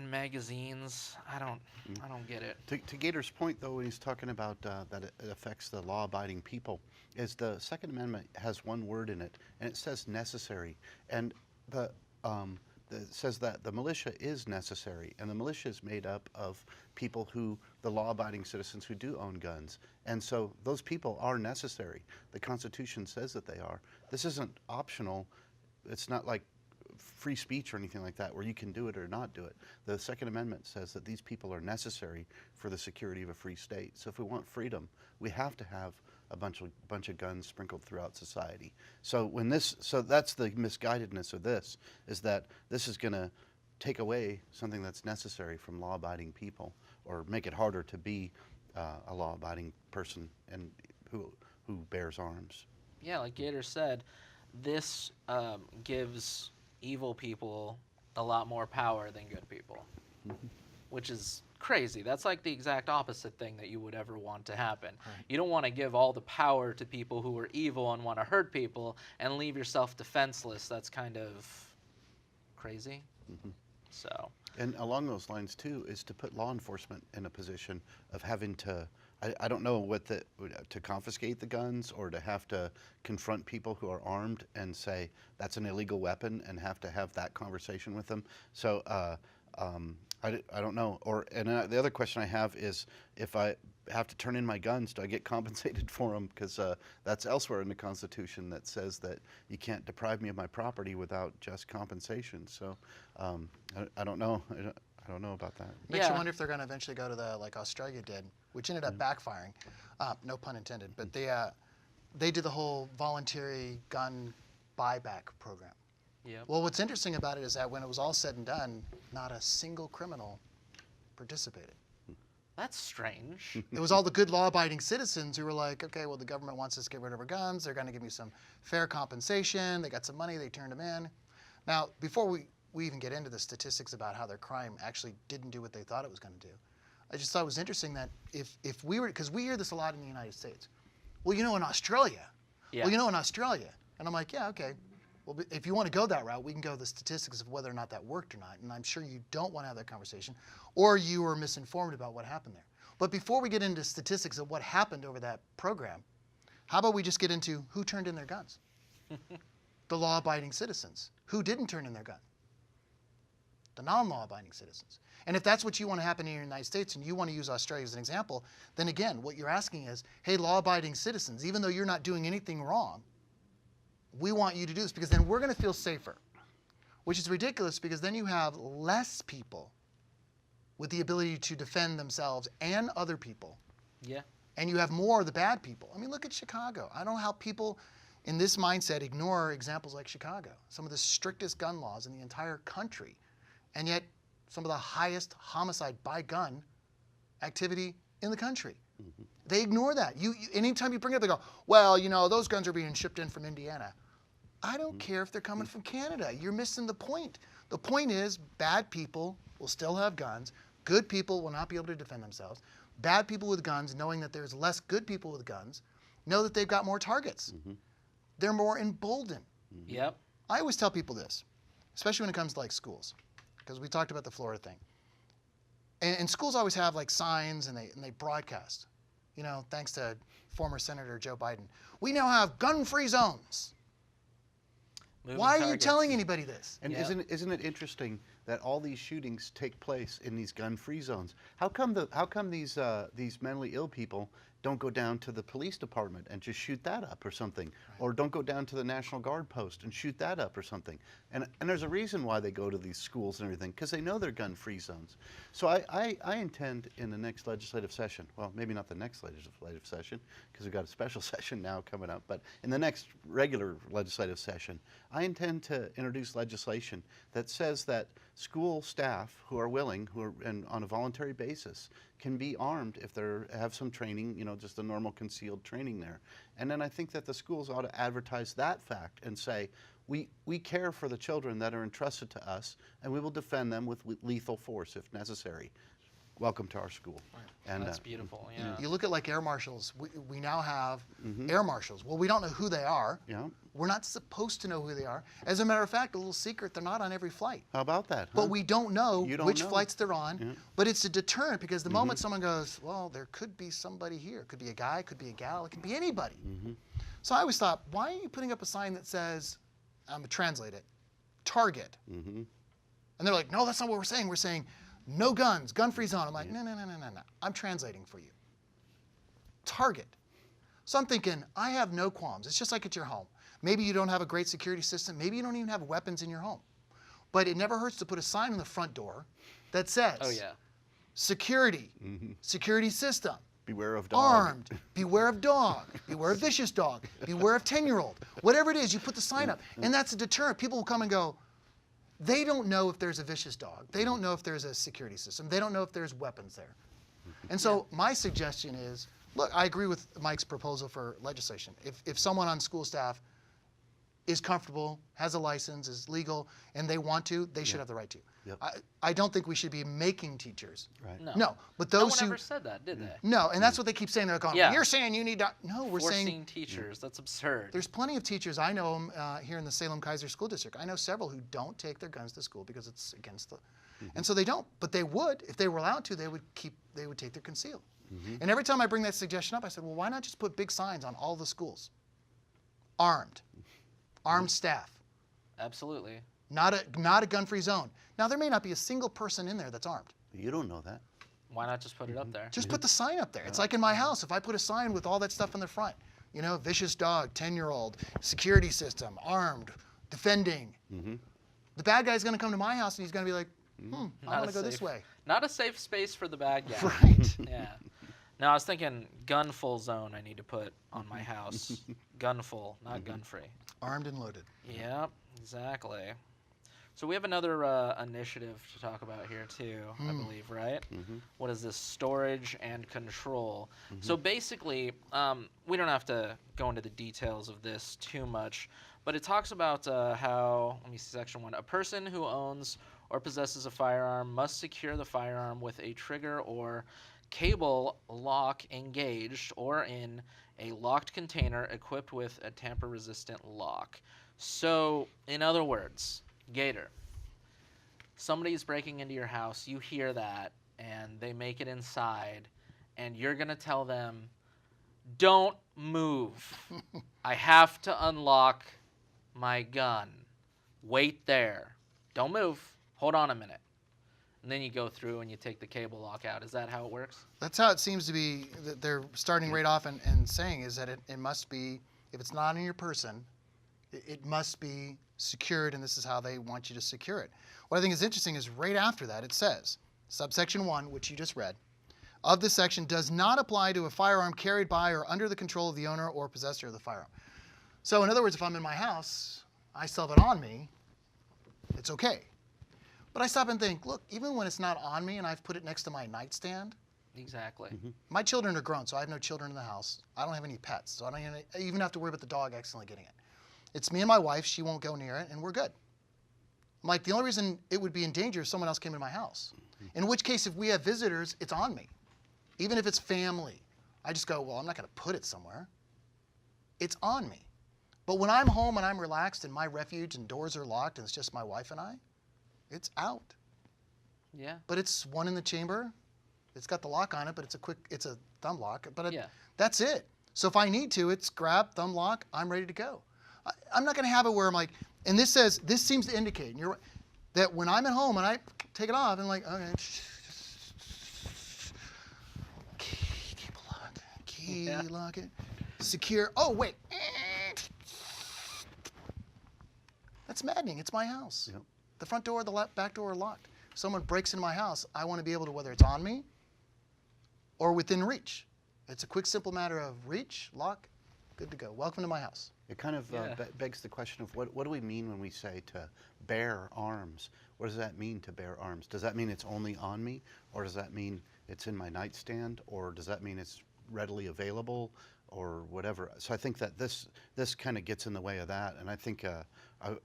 magazines, I don't get it. To Gator's point, though, when he's talking about that it affects the law-abiding people, is the Second Amendment has one word in it, and it says necessary. And it says that the militia is necessary, and the militia is made up of people the law-abiding citizens who do own guns. And so those people are necessary. The Constitution says that they are. This isn't optional. It's not like free speech or anything like that where you can do it or not do it. The Second Amendment says that these people are necessary for the security of a free state. So if we want freedom, we have to have a bunch of guns sprinkled throughout society. So that's the misguidedness of this, is that this is going to take away something that's necessary from law-abiding people, or make it harder to be a law-abiding person and who bears arms. Yeah, like Gator said, this gives evil people a lot more power than good people, which is crazy. That's like the exact opposite thing that you would ever want to happen. Right. You don't want to give all the power to people who are evil and want to hurt people and leave yourself defenseless. That's kind of crazy. Mm-hmm. So. And along those lines, too, is to put law enforcement in a position of having to, I don't know to confiscate the guns, or to have to confront people who are armed and say that's an illegal weapon and have to have that conversation with them. So I don't know. And the other question I have is, if I have to turn in my guns, do I get compensated for them? Because that's elsewhere in the Constitution that says that you can't deprive me of my property without just compensation. So I don't know. I don't know about that. Makes you wonder if they're going to eventually go to like Australia did, which ended up backfiring. No pun intended. But they did the whole voluntary gun buyback program. Yep. Well, what's interesting about it is that when it was all said and done, not a single criminal participated. That's strange. It was all the good law-abiding citizens who were like, okay, well, the government wants us to get rid of our guns. They're going to give me some fair compensation. They got some money. They turned them in. Now, before we even get into the statistics about how their crime actually didn't do what they thought it was going to do, I just thought it was interesting that if we were, because we hear this a lot in the United States. Well, in Australia. Yeah. Well, in Australia. And I'm like, yeah, okay. Well, if you want to go that route, we can go to the statistics of whether or not that worked or not. And I'm sure you don't want to have that conversation, or you were misinformed about what happened there. But before we get into statistics of what happened over that program, how about we just get into who turned in their guns? The law-abiding citizens. Who didn't turn in their gun? The non-law-abiding citizens. And if that's what you want to happen in the United States and you want to use Australia as an example, then again, what you're asking is, hey, law-abiding citizens, even though you're not doing anything wrong, we want you to do this because then we're going to feel safer, which is ridiculous because then you have less people with the ability to defend themselves and other people. Yeah. And you have more of the bad people. I mean, look at Chicago. I don't know how people in this mindset ignore examples like Chicago, some of the strictest gun laws in the entire country, and yet some of the highest homicide by gun activity in the country. Mm-hmm. They ignore that. Anytime you bring it up, they go, well, those guns are being shipped in from Indiana. I don't care if they're coming from Canada. You're missing the point. The point is bad people will still have guns. Good people will not be able to defend themselves. Bad people with guns, knowing that there's less good people with guns, know that they've got more targets. Mm-hmm. They're more emboldened. Mm-hmm. Yep. I always tell people this, especially when it comes to like schools, because we talked about the Florida thing. And schools always have like signs and they broadcast, thanks to former Senator Joe Biden. We now have gun-free zones. Moving Why are targets. you telling anybody this? And isn't it interesting that all these shootings take place in these gun-free zones? How come these mentally ill people don't go down to the police department and just shoot that up or something, right. Or don't go down to the National Guard post and shoot that up or something? And there's a reason why they go to these schools and everything, because they know they're gun-free zones. So I intend in the next legislative session, well, maybe not the next legislative session, because we've got a special session now coming up, but in the next regular legislative session, I intend to introduce legislation that says that school staff who are willing, and on a voluntary basis, can be armed if they have some training, just a normal concealed training there. And then I think that the schools ought to advertise that fact and say, we care for the children that are entrusted to us, and we will defend them with lethal force if necessary. Welcome to our school. Right. And that's beautiful. Yeah. You look at like air marshals. We now have air marshals. Well, we don't know who they are. Yeah. We're not supposed to know who they are. As a matter of fact, a little secret, they're not on every flight. How about that? Huh? But we don't know which know. flights they're on. Yeah. But it's a deterrent because the moment someone goes, well, there could be somebody here. It could be a guy, it could be a gal, it could be anybody. So I always thought, why are you putting up a sign that says, I'm going to translate it, Target? And they're like, no, that's not what we're saying. We're saying, no guns, gun-free zone. I'm like, no. I'm translating for you. Target. So I'm thinking, I have no qualms. It's just like at your home. Maybe you don't have a great security system. Maybe you don't even have weapons in your home. But it never hurts to put a sign on the front door that says, Oh, yeah. Security, security system. Beware of dog. Armed. Beware of dog. Beware of vicious dog. Beware of 10-year-old. Whatever it is, you put the sign up. And that's a deterrent. People will come and go, they don't know if there's a vicious dog. They don't know if there's a security system. They don't know if there's weapons there. And so my suggestion is, look, I agree with Mike's proposal for legislation. If someone on school staff is comfortable, has a license, is legal, and they want to, they should have the right to. Yep. I don't think we should be making teachers. Right. No, but No those one who ever said that, did they? no, and that's what they keep saying. They're going, Yeah. you're saying you need to. No, we're Forcing saying teachers. That's absurd. there's plenty of teachers. I know them here in the Salem-Keizer School District. I know several who don't take their guns to school because it's against the, and so they don't. But they would, if they were allowed to, they would take their concealed. And every time I bring that suggestion up, I said, well, why not just put big signs on all the schools? Armed staff. Absolutely. Not a gun-free zone. Now, there may not be a single person in there that's armed. You don't know that. Why not just put it up there? Just put the sign up there. It's like in my house. If I put a sign with all that stuff in the front, vicious dog, 10-year-old, security system, armed, defending. The bad guy's going to come to my house and he's going to be like, I want to go this way. Not a safe space for the bad guy. Right. Yeah. No, I was thinking gun full zone I need to put on my house. Gun full, not gun free. Armed and loaded. Yep, exactly. So we have another initiative to talk about here too, I believe, right? What is this? Storage and control. So basically, we don't have to go into the details of this too much, but it talks about how, let me see section 1, a person who owns or possesses a firearm must secure the firearm with a trigger or cable lock engaged or in a locked container equipped with a tamper-resistant lock. So, in other words, Gator, somebody's breaking into your house, you hear that, and they make it inside, and you're going to tell them, don't move. I have to unlock my gun. Wait there. Don't move. Hold on a minute. And then you go through and you take the cable lock out. Is that how it works? That's how it seems to be. That they're starting right off and saying is that it must be, if it's not in your person, it must be secured, and this is how they want you to secure it. What I think is interesting is right after that it says, subsection 1, which you just read, of this section does not apply to a firearm carried by or under the control of the owner or possessor of the firearm. So in other words, if I'm in my house, I still have it on me, it's okay. But I stop and think, look, even when it's not on me and I've put it next to my nightstand, Exactly. my children are grown, so I have no children in the house. I don't have any pets, so I don't even have to worry about the dog accidentally getting it. It's me and my wife. She won't go near it, and we're good. I'm like, the only reason it would be in danger if someone else came to my house. In which case, if we have visitors, it's on me. Even if it's family. I just go, well, I'm not going to put it somewhere. It's on me. But when I'm home and I'm relaxed and my refuge and doors are locked and it's just my wife and I, it's out. Yeah. But it's one in the chamber. It's got the lock on it, but it's a thumb lock. But Yeah. that's it. So if I need to, it's grab, thumb lock, I'm ready to go. I'm not going to have it where I'm like, and this seems to indicate, and you're right, that when I'm at home and I take it off and like, okay, key lock, key lock it, secure. Oh wait, that's maddening. It's my house. Yep. The front door, the back door are locked. Someone breaks into my house, I want to be able to, whether it's on me or within reach. It's a quick, simple matter of reach, lock, good to go. Welcome to my house. It kind of begs the question of what do we mean when we say to bear arms? What does that mean to bear arms? Does that mean it's only on me? Or does that mean it's in my nightstand? Or does that mean it's readily available? Or whatever. So I think that this kind of gets in the way of that. And I think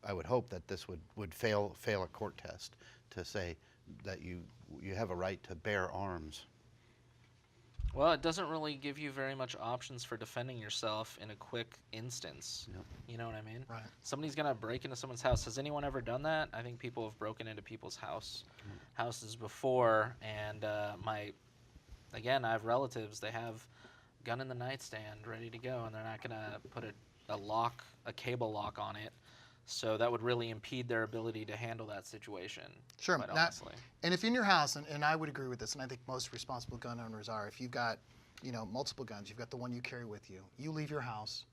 I would hope that this would fail a court test to say that you have a right to bear arms. Well, it doesn't really give you very much options for defending yourself in a quick instance. Yep. You know what I mean? Right. Somebody's gonna break into someone's house. Has anyone ever done that? I think people have broken into people's houses before, and I have relatives. They have gun in the nightstand, ready to go, and they're not gonna put a cable lock on it. So that would really impede their ability to handle that situation. Sure. Quite Now, honestly. and if in your house, and I would agree with this, and I think most responsible gun owners are, if you've got, multiple guns, you've got the one you carry with you, you leave your house,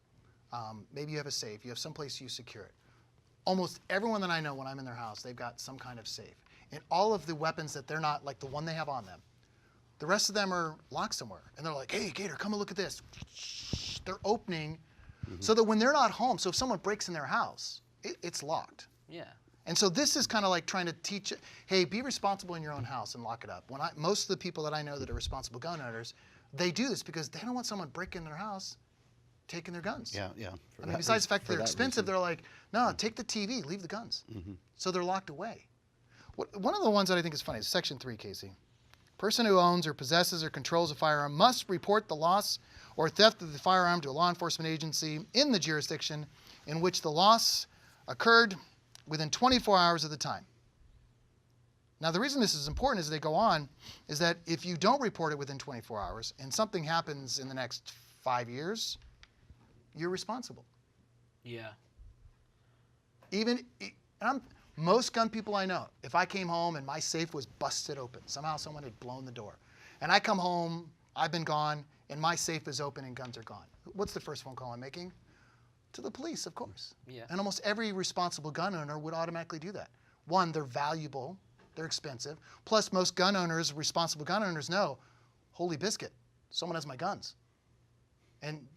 maybe you have a safe, you have someplace you secure it. Almost everyone that I know when I'm in their house, they've got some kind of safe. And all of the weapons that they're not, like the one they have on them, the rest of them are locked somewhere. And they're like, hey, Gator, come and look at this. They're opening so that when they're not home, so if someone breaks in their house, it's locked. Yeah. And so this is kind of like trying to teach, hey, be responsible in your own house and lock it up. Most of the people that I know that are responsible gun owners, they do this because they don't want someone breaking their house, taking their guns. Yeah. I mean, besides the fact that they're expensive, they're like, no, take the TV, leave the guns. So they're locked away. One of the ones that I think is funny is Section 3, Casey. Person who owns or possesses or controls a firearm must report the loss or theft of the firearm to a law enforcement agency in the jurisdiction in which the loss occurred within 24 hours of the time. Now, the reason this is important as they go on is that if you don't report it within 24 hours and something happens in the next 5 years, you're responsible. Yeah. Most gun people I know, if I came home and my safe was busted open, somehow someone had blown the door, and I come home, I've been gone, and my safe is open and guns are gone, what's the first phone call I'm making? To the police, of course. Yeah. And almost every responsible gun owner would automatically do that. One, they're valuable, they're expensive. Plus, most gun owners, responsible gun owners know, holy biscuit, someone has my guns. And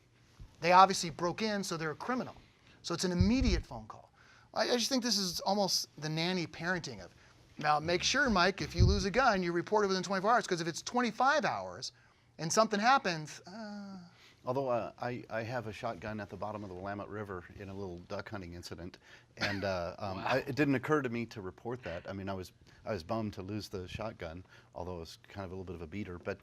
they obviously broke in, so they're a criminal. So it's an immediate phone call. I just think this is almost the nanny parenting of, now make sure, Mike, if you lose a gun, you report it within 24 hours, because if it's 25 hours and something happens, Although I have a shotgun at the bottom of the Willamette River in a little duck hunting incident, and it didn't occur to me to report that. I mean, I was bummed to lose the shotgun, although it was kind of a little bit of a beater. But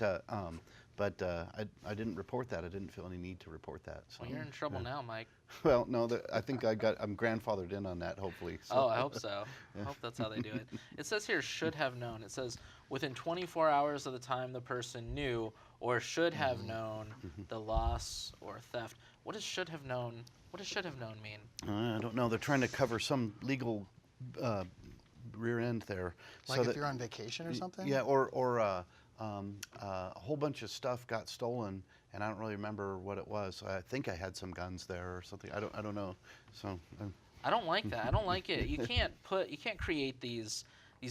I didn't report that. I didn't feel any need to report that. So. Well, you're in trouble now, Mike. Well, no, I think I'm grandfathered in on that, hopefully. So. Oh, I hope so. I hope that's how they do it. It says here, should have known. It says, within 24 hours of the time the person knew or should have known the loss or theft. What does should have known? What does should have known mean? I don't know. They're trying to cover some legal rear end there. like if you're on vacation or something? Yeah, or a whole bunch of stuff got stolen, and I don't really remember what it was. I think I had some guns there or something. I don't know. So. I don't like that. I don't like it. You can't create these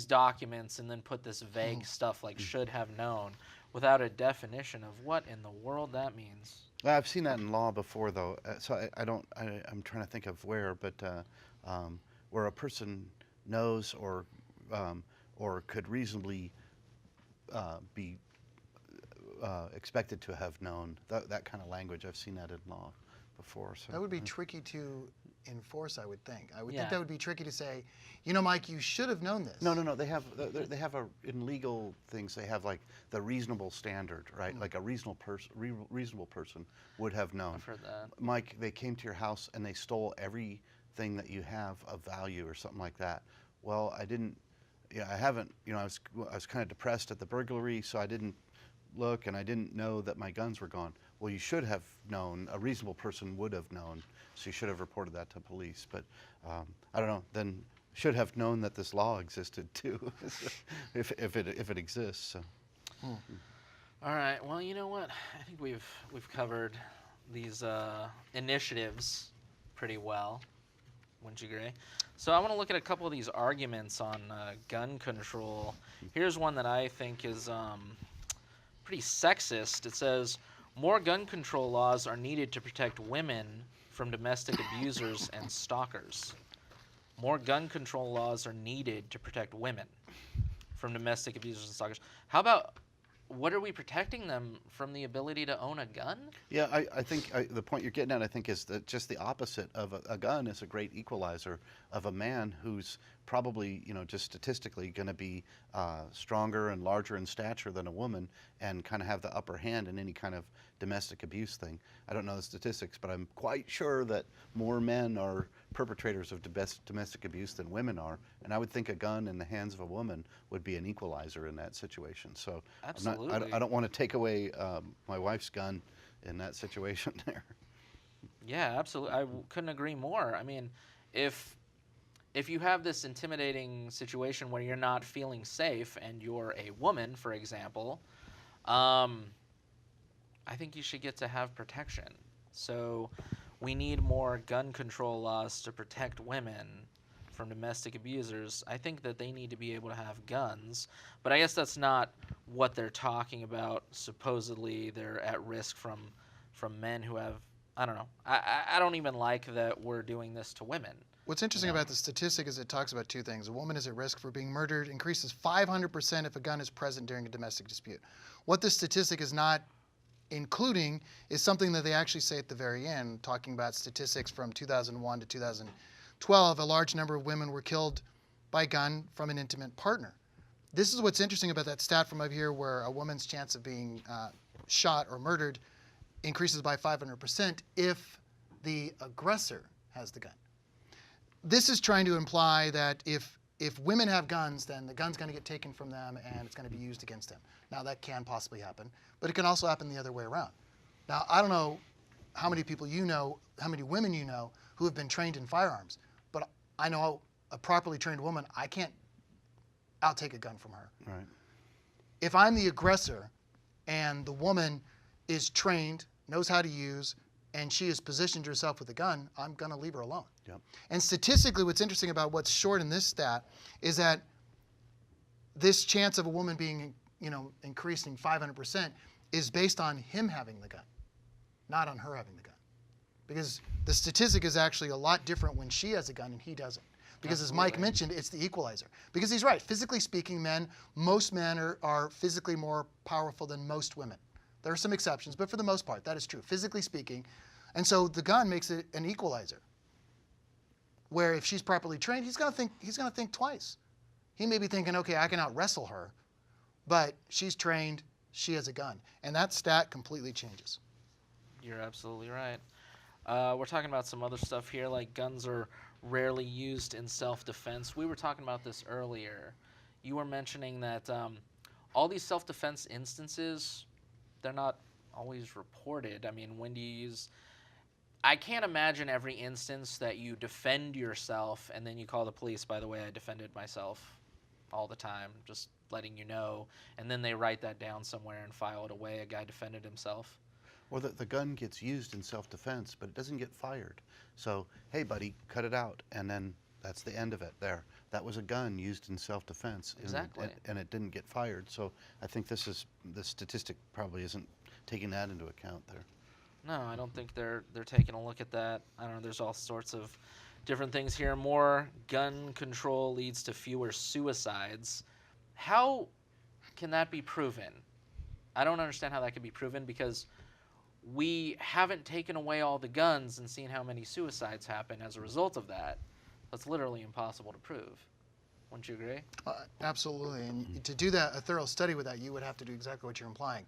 documents and then put this vague stuff like should have known without a definition of what in the world that means. Well, I've seen that in law before, though. So I'm trying to think of where, but where a person knows or could reasonably be expected to have known that kind of language. I've seen that in law before. So That would be tricky to enforce, I would think. I would Yeah. think that would be tricky to say, Mike, you should have known this. No. They have in legal things. They have like the reasonable standard, right? Like a reasonable person would have known. I've heard that. Mike, they came to your house and they stole everything that you have of value or something like that. Well, I didn't. I haven't. I was kind of depressed at the burglary, so I didn't look, and I didn't know that my guns were gone. Well, you should have known. A reasonable person would have known, so you should have reported that to police. But I don't know. Then should have known that this law existed too, if it exists. So. All right. Well, you know what? I think we've covered these initiatives pretty well. Wouldn't you agree? So I want to look at a couple of these arguments on gun control. Here's one that I think is pretty sexist. It says, more gun control laws are needed to protect women from domestic abusers and stalkers. More gun control laws are needed to protect women from domestic abusers and stalkers. How about, what are we protecting them from, the ability to own a gun? Yeah, I think the point you're getting at, I think, is that just the opposite of a gun is a great equalizer of a man who's probably, just statistically going to be stronger and larger in stature than a woman and kind of have the upper hand in any kind of domestic abuse thing. I don't know the statistics, but I'm quite sure that more men are perpetrators of domestic abuse than women are, and I would think a gun in the hands of a woman would be an equalizer in that situation. So Absolutely. I don't want to take away my wife's gun in that situation there. Yeah, absolutely. I couldn't agree more. I mean, if you have this intimidating situation where you're not feeling safe and you're a woman, for example, I think you should get to have protection. So we need more gun control laws to protect women from domestic abusers. I think that they need to be able to have guns, but I guess that's not what they're talking about. Supposedly they're at risk from men who have, I don't know. I don't even like that we're doing this to women. What's interesting about the statistic is it talks about two things. A woman is at risk for being murdered, increases 500% if a gun is present during a domestic dispute. What this statistic is not including is something that they actually say at the very end, talking about statistics from 2001 to 2012. A large number of women were killed by gun from an intimate partner. This is what's interesting about that stat from up here, where a woman's chance of being shot or murdered increases by 500% if the aggressor has the gun. This is trying to imply that if women have guns, then the gun's going to get taken from them and it's going to be used against them. Now, that can possibly happen, but it can also happen the other way around. Now, I don't know how many people you know, how many women you know who have been trained in firearms, but I know a properly trained woman, I'll take a gun from her. Right. If I'm the aggressor and the woman is trained, knows how to use, and she has positioned herself with a gun, I'm going to leave her alone. Yep. And statistically, what's interesting about what's short in this stat is that this chance of a woman being, increasing 500% is based on him having the gun, not on her having the gun. because the statistic is actually a lot different when she has a gun and he doesn't. Because as Mike mentioned, it's the equalizer. Because he's right. Physically speaking, most men are physically more powerful than most women. There are some exceptions, but for the most part, that is true, physically speaking. And so the gun makes it an equalizer. Where if she's properly trained, he's going to think twice. He may be thinking, okay, I can out wrestle her, but she's trained, she has a gun. And that stat completely changes. You're absolutely right. We're talking about some other stuff here, like guns are rarely used in self-defense. We were talking about this earlier. You were mentioning that all these self-defense instances, they're not always reported. I mean, when do you use... I can't imagine every instance that you defend yourself and then you call the police, by the way, I defended myself all the time, just letting you know, and then they write that down somewhere and file it away, a guy defended himself. Or the gun gets used in self-defense, but it doesn't get fired. So, hey, buddy, cut it out, and then that's the end of it there. That was a gun used in self-defense. Exactly. And it didn't get fired. So I think the statistic probably isn't taking that into account there. No, I don't think they're taking a look at that. I don't know, there's all sorts of different things here. More gun control leads to fewer suicides. How can that be proven? I don't understand how that can be proven because we haven't taken away all the guns and seen how many suicides happen as a result of that. That's literally impossible to prove. Wouldn't you agree? Absolutely. And to do that, a thorough study with that, you would have to do exactly what you're implying.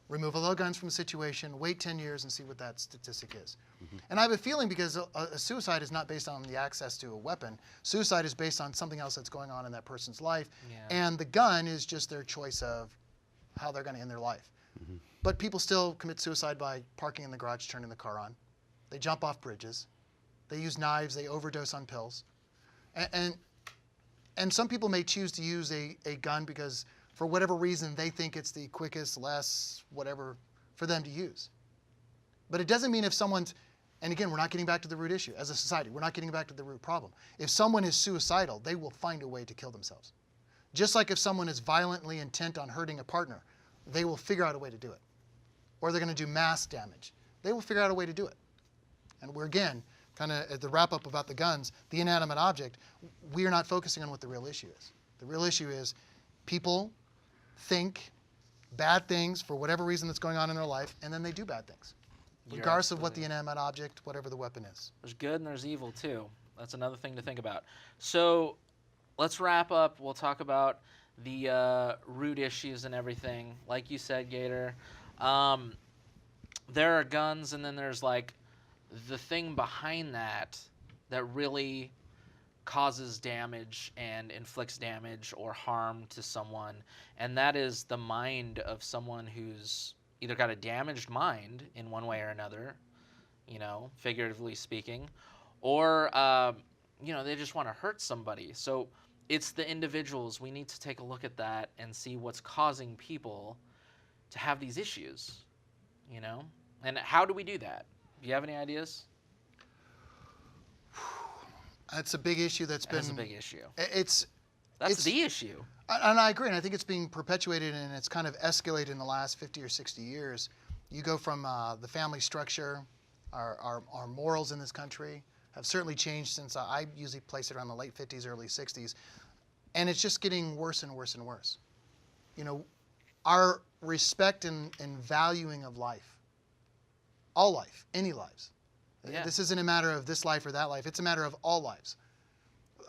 Remove all the guns from the situation, wait 10 years and see what that statistic is. Mm-hmm. And I have a feeling because a suicide is not based on the access to a weapon. Suicide is based on something else that's going on in that person's life. Yeah. And the gun is just their choice of how they're going to end their life. Mm-hmm. But people still commit suicide by parking in the garage, turning the car on. They jump off bridges. They use knives. They overdose on pills. And some people may choose to use a gun because for whatever reason they think it's the quickest, less, whatever, for them to use. But it doesn't mean if someone's, and again, we're not getting back to the root issue. As a society, we're not getting back to the root problem. If someone is suicidal, they will find a way to kill themselves. Just like if someone is violently intent on hurting a partner, they will figure out a way to do it. Or they're going to do mass damage. They will figure out a way to do it. And we're, again, kind of at the wrap-up about the guns, the inanimate object, we are not focusing on what the real issue is. The real issue is people think bad things for whatever reason that's going on in their life, and then they do bad things, regardless of what the inanimate object, whatever the weapon is. There's good and there's evil, too. That's another thing to think about. So let's wrap up. We'll talk about the root issues and everything. Like you said, Gator, there are guns, and then there's like the thing behind that really causes damage and inflicts damage or harm to someone, and that is the mind of someone who's either got a damaged mind in one way or another, figuratively speaking, or they just want to hurt somebody. So it's the individuals. We need to take a look at that and see what's causing people to have these issues, and how do we do that? Do you have any ideas? That's a big issue that's a big issue. It's the issue. And I agree, and I think it's being perpetuated and it's kind of escalated in the last 50 or 60 years. You go from the family structure, our morals in this country have certainly changed since I usually place it around the late 50s, early 60s, and it's just getting worse and worse and worse. Our respect and valuing of life, all life, any lives. Yeah. This isn't a matter of this life or that life. It's a matter of all lives.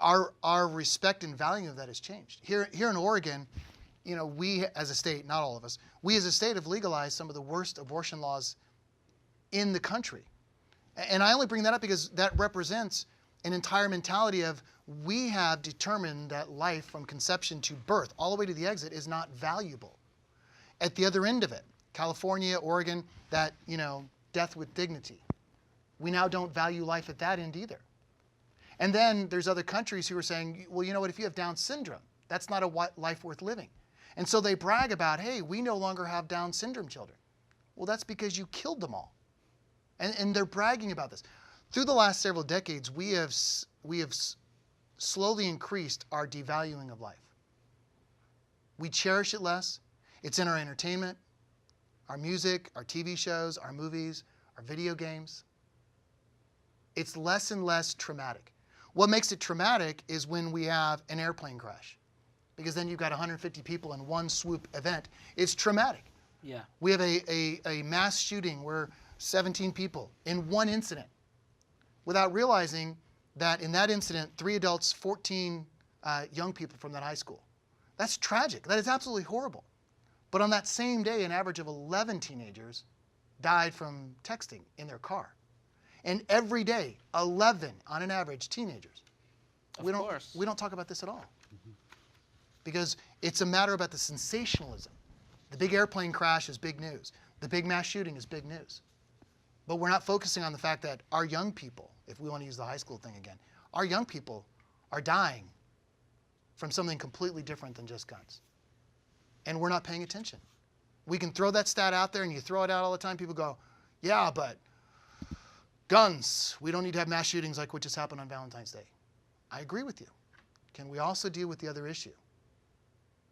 Our respect and value of that has changed. Here in Oregon, we as a state, not all of us, we as a state have legalized some of the worst abortion laws in the country. And I only bring that up because that represents an entire mentality of we have determined that life from conception to birth, all the way to the exit, is not valuable. At the other end of it, California, Oregon, that, death with dignity. We now don't value life at that end either. And then there's other countries who are saying, well, you know what, if you have Down syndrome, that's not a life worth living. And so they brag about, hey, we no longer have Down syndrome children. Well, that's because you killed them all. And they're bragging about this. Through the last several decades, we have slowly increased our devaluing of life. We cherish it less. It's in our entertainment, our music, our TV shows, our movies, our video games. it's less and less traumatic. What makes it traumatic is when we have an airplane crash, because then you've got 150 people in one swoop event. It's traumatic. Yeah. We have a mass shooting where 17 people in one incident, without realizing that in that incident, 3 adults, 14 young people from that high school. That's tragic. That is absolutely horrible. But on that same day, an average of 11 teenagers died from texting in their car. And every day, 11 on an average teenagers. Of We course. don't talk about this at all. Because it's a matter about the sensationalism. The big airplane crash is big news. The big mass shooting is big news. But we're not focusing on the fact that our young people, if we want to use the high school thing again, our young people are dying from something completely different than just guns. And we're not paying attention. We can throw that stat out there, and you throw it out all the time. People go, yeah, but guns, we don't need to have mass shootings like what just happened on Valentine's Day. I agree with you. Can we also deal with the other issue?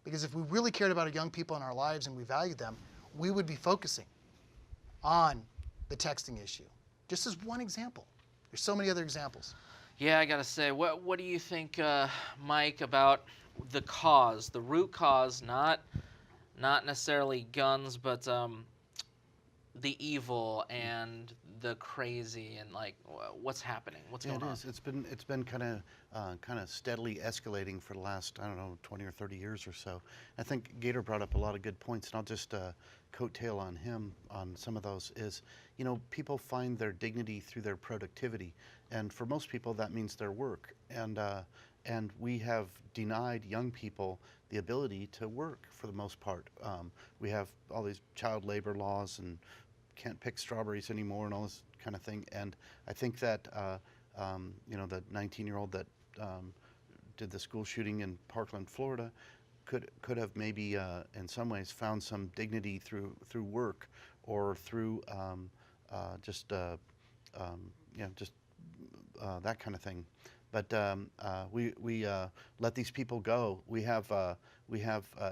Because if we really cared about our young people in our lives and we valued them, we would be focusing on the texting issue. Just as one example. There's so many other examples. Yeah, I gotta say, what do you think, Mike, about the cause, the root cause, not necessarily guns, but the evil and the crazy and like what's happening, what's going on? It is. It's been kind of steadily escalating for the last, I don't know, 20 or 30 years or so. I think Gator brought up a lot of good points, and I'll just coattail on him on some of those. Is, you know, people find their dignity through their productivity, and for most people that means their work. And we have denied young people the ability to work for the most part. We have all these child labor laws and can't pick strawberries anymore and all this kind of thing. And I think that, you know, the 19-year-old that did the school shooting in Parkland, Florida, could have maybe in some ways found some dignity through work or through just that kind of thing. But we let these people go. We have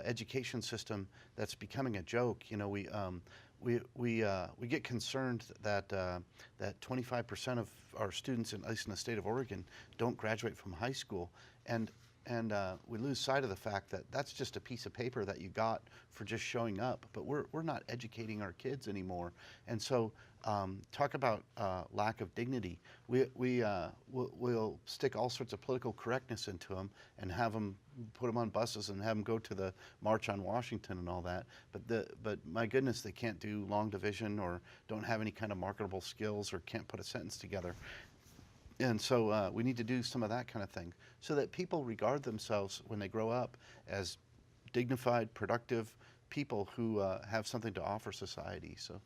education system that's becoming a joke. You know, we get concerned that that 25% of our students, at least in the state of Oregon, don't graduate from high school, and we lose sight of the fact that that's just a piece of paper that you got for just showing up. But we're not educating our kids anymore, and so talk about lack of dignity. We'll stick all sorts of political correctness into them and have them put them on buses and have them go to the March on Washington and all that. But my goodness, they can't do long division or don't have any kind of marketable skills or can't put a sentence together. And so we need to do some of that kind of thing so that people regard themselves when they grow up as dignified, productive people who have something to offer society. So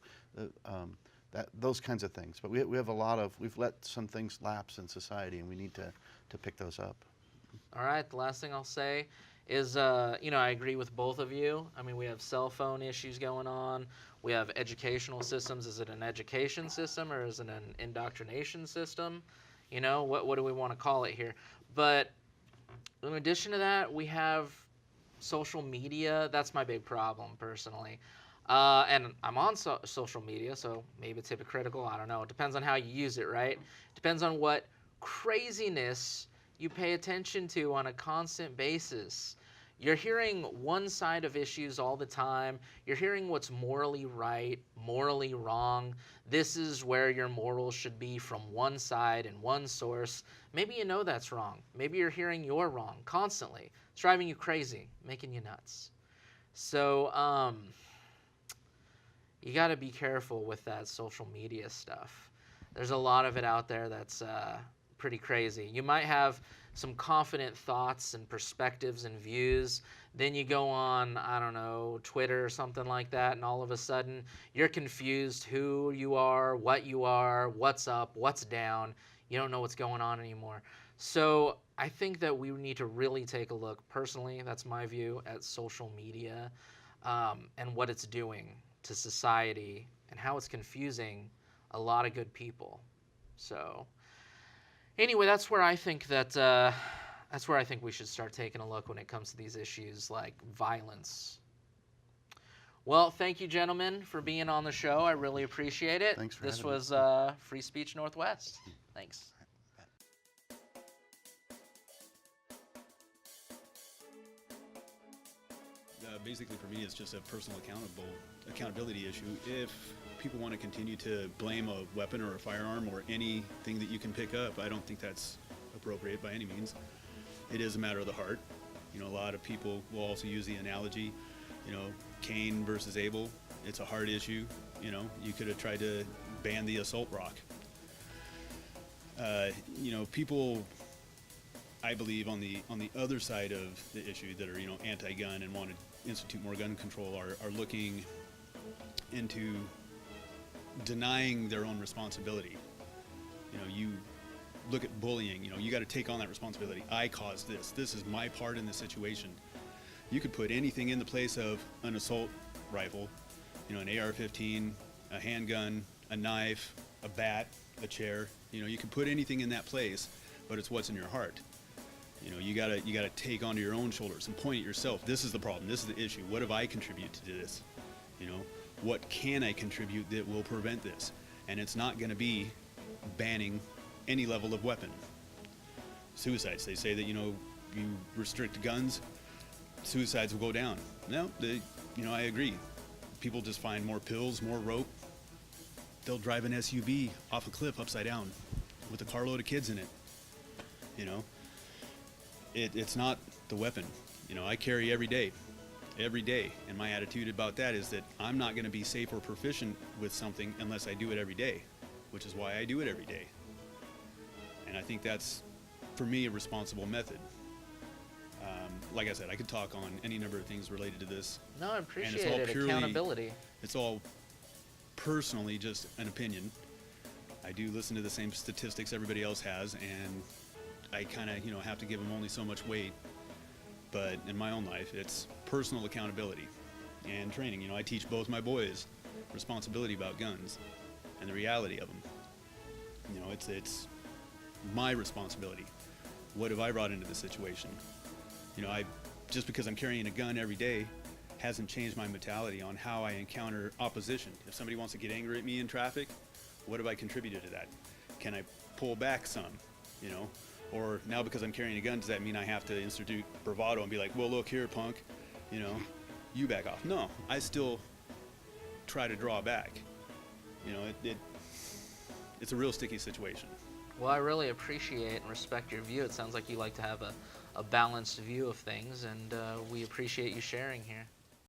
those kinds of things. But we have we've let some things lapse in society, and we need to pick those up. All right, the last thing I'll say is, you know, I agree with both of you. I mean, we have cell phone issues going on. We have educational systems. Is it an education system or is it an indoctrination system? You know, what do we want to call it here? But in addition to that, we have social media. That's my big problem, personally. And I'm on social media, so maybe it's hypocritical. I don't know. It depends on how you use it, right? Depends on what craziness you pay attention to on a constant basis. You're hearing one side of issues all the time. You're hearing what's morally right, morally wrong. This is where your morals should be from one side and one source. Maybe you know that's wrong. Maybe you're hearing you're wrong constantly. It's driving you crazy, making you nuts. So, you got to be careful with that social media stuff. There's a lot of it out there that's pretty crazy. You might have some confident thoughts and perspectives and views. Then you go on, I don't know, Twitter or something like that, and all of a sudden you're confused who you are, what's up, what's down. You don't know what's going on anymore. So I think that we need to really take a look, personally, that's my view, at social media and what it's doing to society and how it's confusing a lot of good people. So anyway, that's where I think we should start taking a look when it comes to these issues like violence. Well, thank you, gentlemen, for being on the show. I really appreciate it. Thanks for This having me. was Free Speech Northwest. Thanks. Basically, for me, it's just a personal accountability issue. If people want to continue to blame a weapon or a firearm or anything that you can pick up, I don't think that's appropriate by any means. It is a matter of the heart. You know, a lot of people will also use the analogy, you know, Cain versus Abel. It's a heart issue. You know, you could have tried to ban the assault rock. You know, people, I believe, on the other side of the issue that are, you know, anti-gun and want to institute more gun control are looking into denying their own responsibility. You know, you look at bullying, you know, you got to take on that responsibility. I caused this. This is my part in the situation. You could put anything in the place of an assault rifle, you know, an AR-15, a handgun, a knife, a bat, a chair. You know, you can put anything in that place, but it's what's in your heart. You know, you gotta take onto your own shoulders and point at yourself. This is the problem. This is the issue. What have I contributed to this? You know, what can I contribute that will prevent this? And it's not going to be banning any level of weapon. Suicides. They say that, you know, you restrict guns, suicides will go down. No, you know, I agree. People just find more pills, more rope. They'll drive an SUV off a cliff upside down with a carload of kids in it. You know. It's not the weapon. You know, I carry every day, and my attitude about that is that I'm not going to be safe or proficient with something unless I do it every day, which is why I do it every day. And I think that's, for me, a responsible method. Like I said, I could talk on any number of things related to this. No, I and appreciate it's all it. purely, Accountability. It's all personally just an opinion. I do listen to the same statistics everybody else has, and I kind of, you know, have to give them only so much weight. But in my own life, it's personal accountability and training. You know, I teach both my boys responsibility about guns and the reality of them. You know, it's my responsibility. What have I brought into the situation? You know, just because I'm carrying a gun every day hasn't changed my mentality on how I encounter opposition. If somebody wants to get angry at me in traffic, what have I contributed to that? Can I pull back some, you know? Or now because I'm carrying a gun, does that mean I have to institute bravado and be like, well, look here, punk, you know, you back off? No, I still try to draw back. You know, it's a real sticky situation. Well, I really appreciate and respect your view. It sounds like you like to have a balanced view of things, and we appreciate you sharing here.